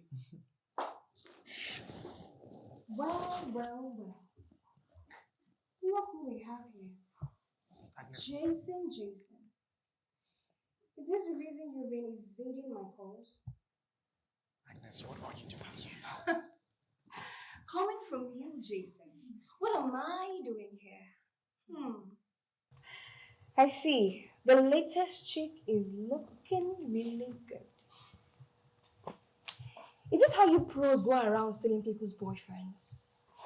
Well. Look who we have here. Agnes. Jason. Is this the reason you've been evading my calls? Agnes, what are you doing here? Coming from you, Jason. What am I doing here? I see. The latest chick is looking really good. Is this how you pros go around stealing people's boyfriends?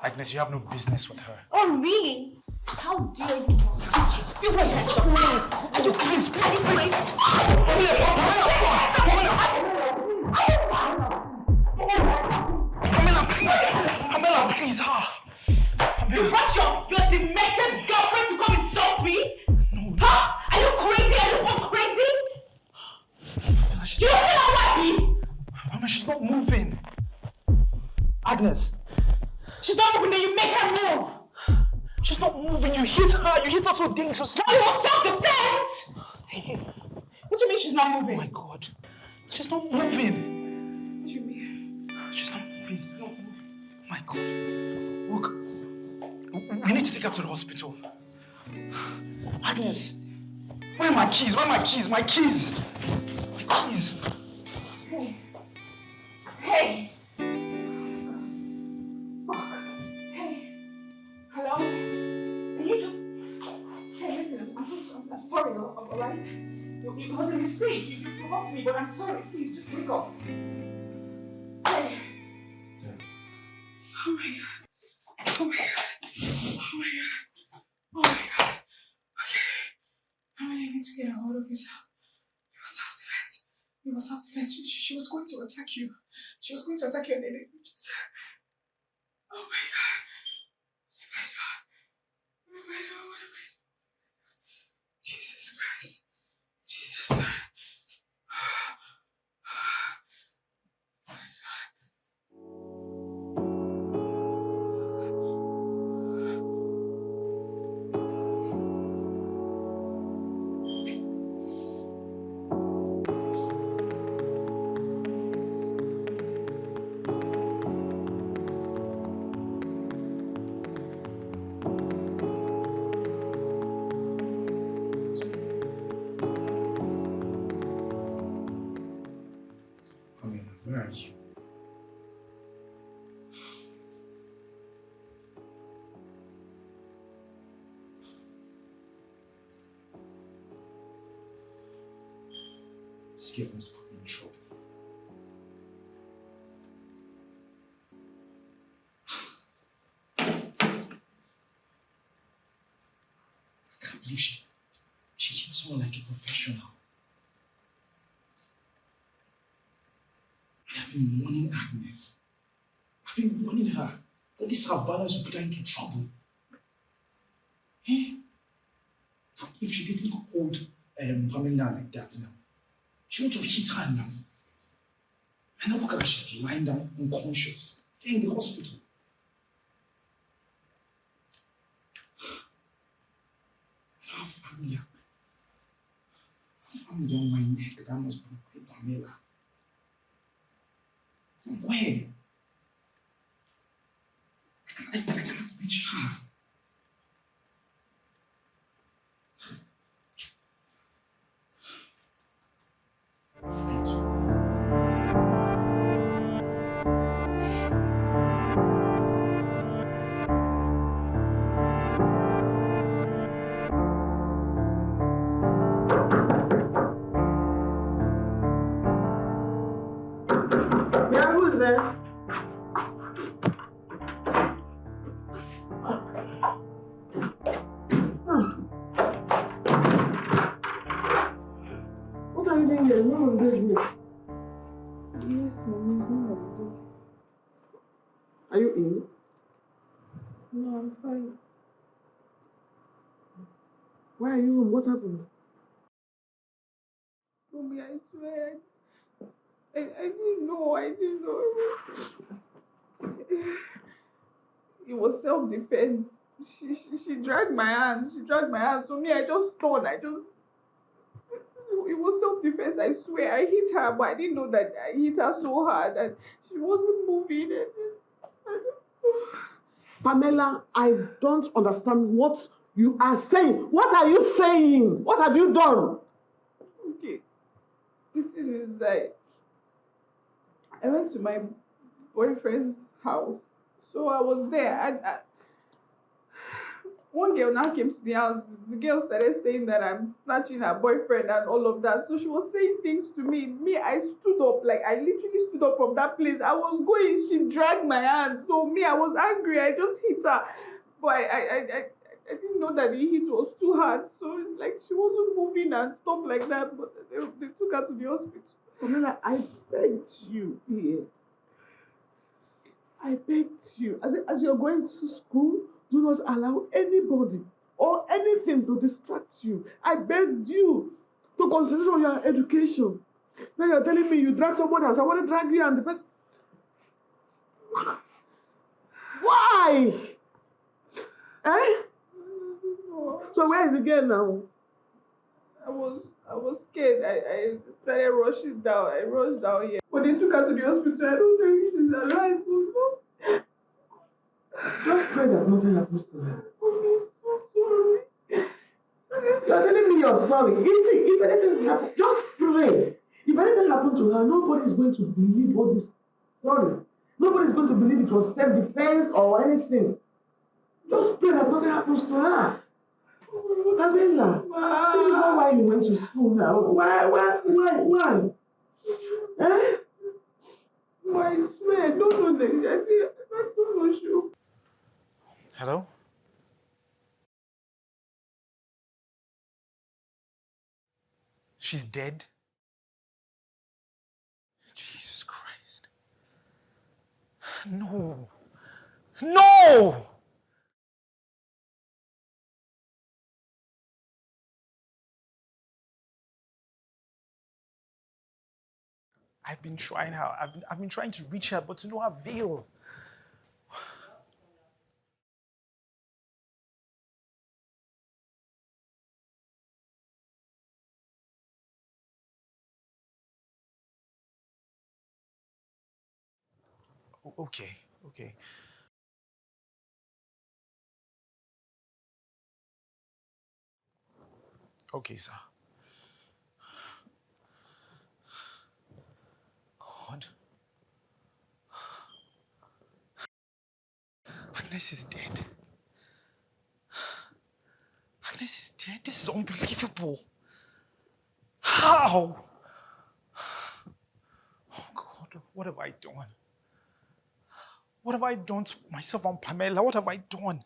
Agnes, you have no business with her. Oh, really? How dare you? You wait, hands up. Are you please? Pamela, please. You brought your demented girlfriend to come insult me? No. Huh? Are you crazy? Are you both crazy? You don't feel happy? Mama, she's not moving. Agnes. She's not moving, then you make her move. She's not moving. You hit her. You hit her so dangerously. No, it was self-defense. What do you mean she's not moving? Oh my God. She's not moving. What do you mean? She's not moving. She's not moving. Oh my God. Look, we need to take her to the hospital. Agnes, where are my keys? Where are my keys? My keys. My keys. Hey. Hello? Can you just... Hey, listen, I'm sorry, alright? It was a mistake. You provoked me, but I'm sorry. Please, just wake up. Hey. Oh my God. Oh my God. Okay. I really need to get a hold of yourself. It was self-defense. She was going to attack you. And then it just... Oh my God. What have I done? Jesus Christ. Where are you? This girl must put me in trouble. believe she hit someone like a professional. I have been warning Agnes. I've been warning her that this her violence will put her into trouble. Eh? So if she didn't hold Pamela like that now, she would have hit her now. And now look at her, she's lying down unconscious. They're in the hospital. Her family on my neck that must provide Pamela. From where? I can't reach her. Yeah, who's there? What are you doing here? None of business. Yes, Mommy, it's not holiday. Are you in? No, I'm fine. Why are you home? What happened? Mommy, I swear, I didn't know. It was self-defense. She dragged my hand. So me, I just thought, it was self-defense, I swear. I hit her, but I didn't know that I hit her so hard that she wasn't moving. Pamela, I don't understand what you are saying. What are you saying? What have you done? Okay. The thing is that I went to my boyfriend's house. So I was there. One girl now came to the house. The girl started saying that I'm snatching her boyfriend and all of that. So she was saying things to me. Me, I stood up. Like, I literally stood up from that place. I was going. She dragged my hand. So me, I was angry. I just hit her. But I didn't know that the hit was too hard. So it's like she wasn't moving and stuff like that. But they took her to the hospital. Pamela, I begged you here. I begged you. As you're going to school, do not allow anybody or anything to distract you. I begged you to concentrate on your education. Now you're telling me you drag someone else. I want to drag you and the person. Why? Eh? So where is the girl now? I was scared. I started rushing down. I rushed down here. But they took her to the hospital. I don't know if she's alive. Just pray that nothing happens to her. I'm sorry. You're telling me you're sorry. If anything happens, just pray. If anything happened to her, nobody is going to believe all this story. Nobody is going to believe it was self-defense or anything. Just pray that nothing happens to her. Pamela, this is not why you went to school now. Why? Eh? I swear, I don't know this. I don't know sure. Hello? She's dead? Jesus Christ. No. No! I've been trying her. I've been trying to reach her, but to no avail. Okay. Okay, sir. God. Agnes is dead. Agnes is dead. This is unbelievable. How? Oh, God. What have I done? What have I done to myself and Pamela? What have I done?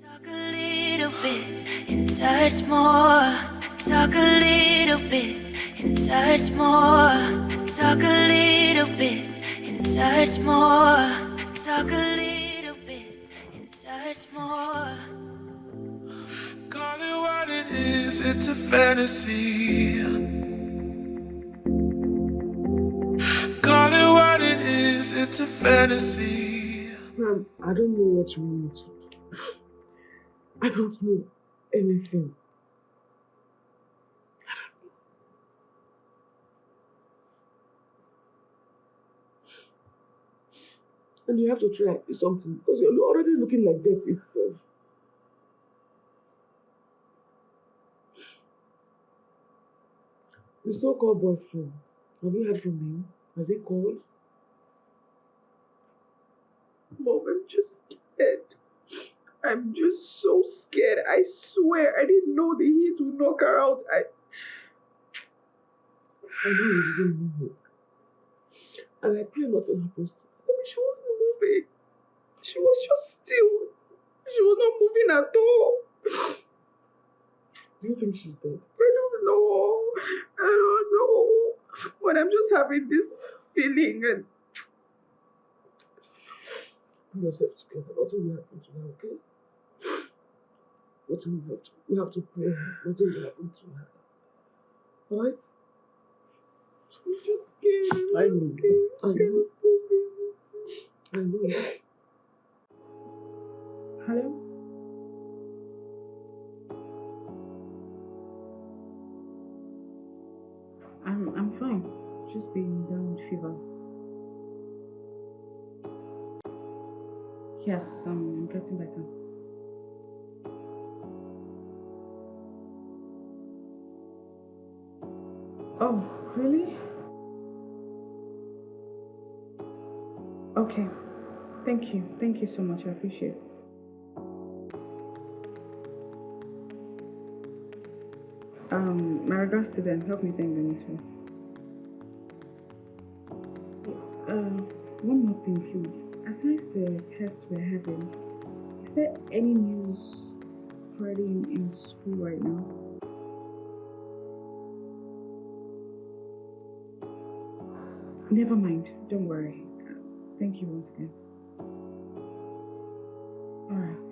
Talk a little little bit and touch more. Talk a little bit and touch more. Talk a little bit and touch more. Talk a little bit and touch more. Call it what it is, it's a fantasy. Call it what it is, it's a fantasy. Ma'am, I don't know what you want me to do. I don't know anything. And you have to try and do something because you're already looking like death itself. The so-called boyfriend, have you heard from him? Has he called? Mom, I'm just scared. I'm just so scared. I swear, I didn't know the heat would knock her out. I know you didn't know. And I pray nothing happens to her. I mean, she wasn't moving. She was just still. She was not moving at all. Do you think she's dead? I don't know. I don't know. But I'm just having this feeling and put yourself together. Nothing will happen to her, okay? Nothing will happen. We have to pray. Nothing will happen to her. Alright? I'm just scared. I know. I know. Hello? I'm fine. Just being down with fever. Yes, I'm getting better. Oh, really? Okay. Thank you. Thank you so much. I appreciate it. My regards to them. Help me thank them as well. One more thing, please. Aside the tests we're having, is there any news spreading in school right now? Never mind. Don't worry. Thank you once again. All right.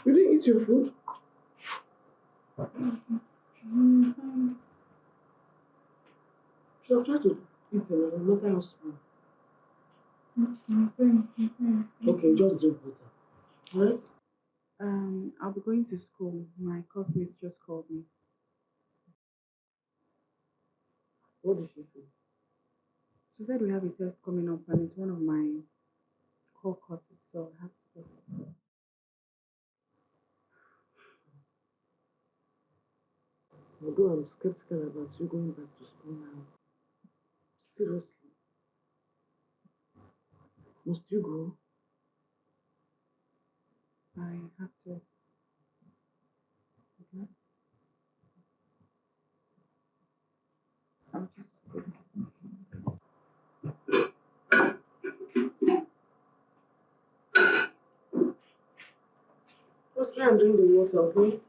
You didn't eat your food? Should I try to eat another house food? Okay, just drink water. Alright? I'll be going to school. My classmates just called me. What did she say? She said we have a test coming up and it's one of my core courses, so I have to go. Although I'm skeptical about you going back to school now. Seriously. Must you go? I have to. Yes. I'll just go. Just try and drink the water, okay?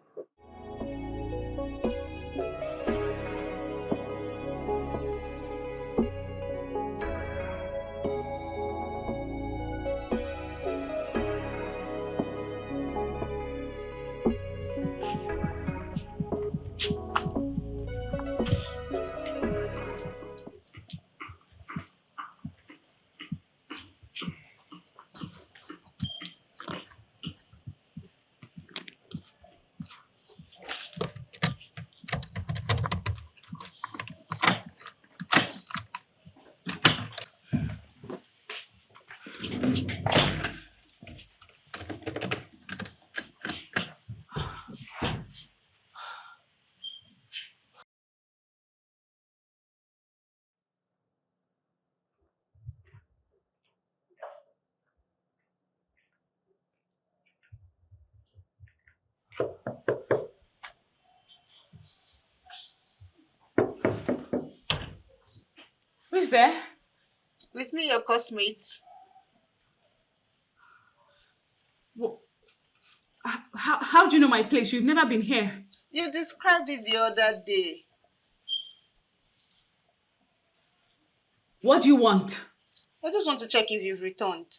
is there? With me, your cosmate. Well, how do you know my place? You've never been here. You described it the other day. What do you want? I just want to check if you've returned.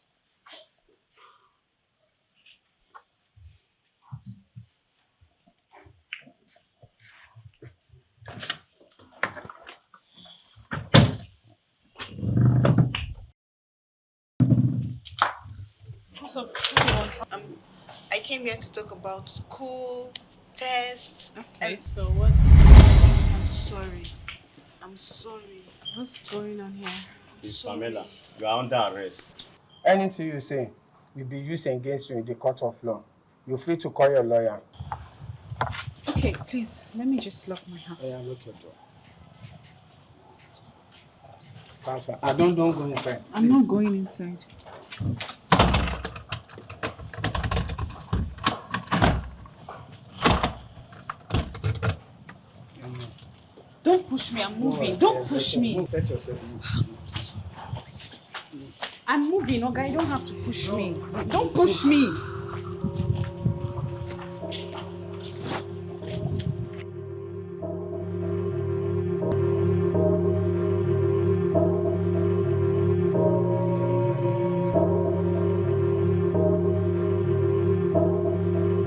What's up? What do you want? I came here to talk about school, tests. Okay, so what? I'm sorry. I'm sorry. What's going on here? Miss Pamela, you are under arrest. Anything you say will be used against you in the court of law. You're free to call your lawyer. Okay, please, let me just lock my house. Yeah, lock your door. Fast. Don't go inside. I'm not going inside. Don't push me, I'm moving. Don't push me. Let yourself move. I'm moving, okay? You don't have to push me. Don't push me.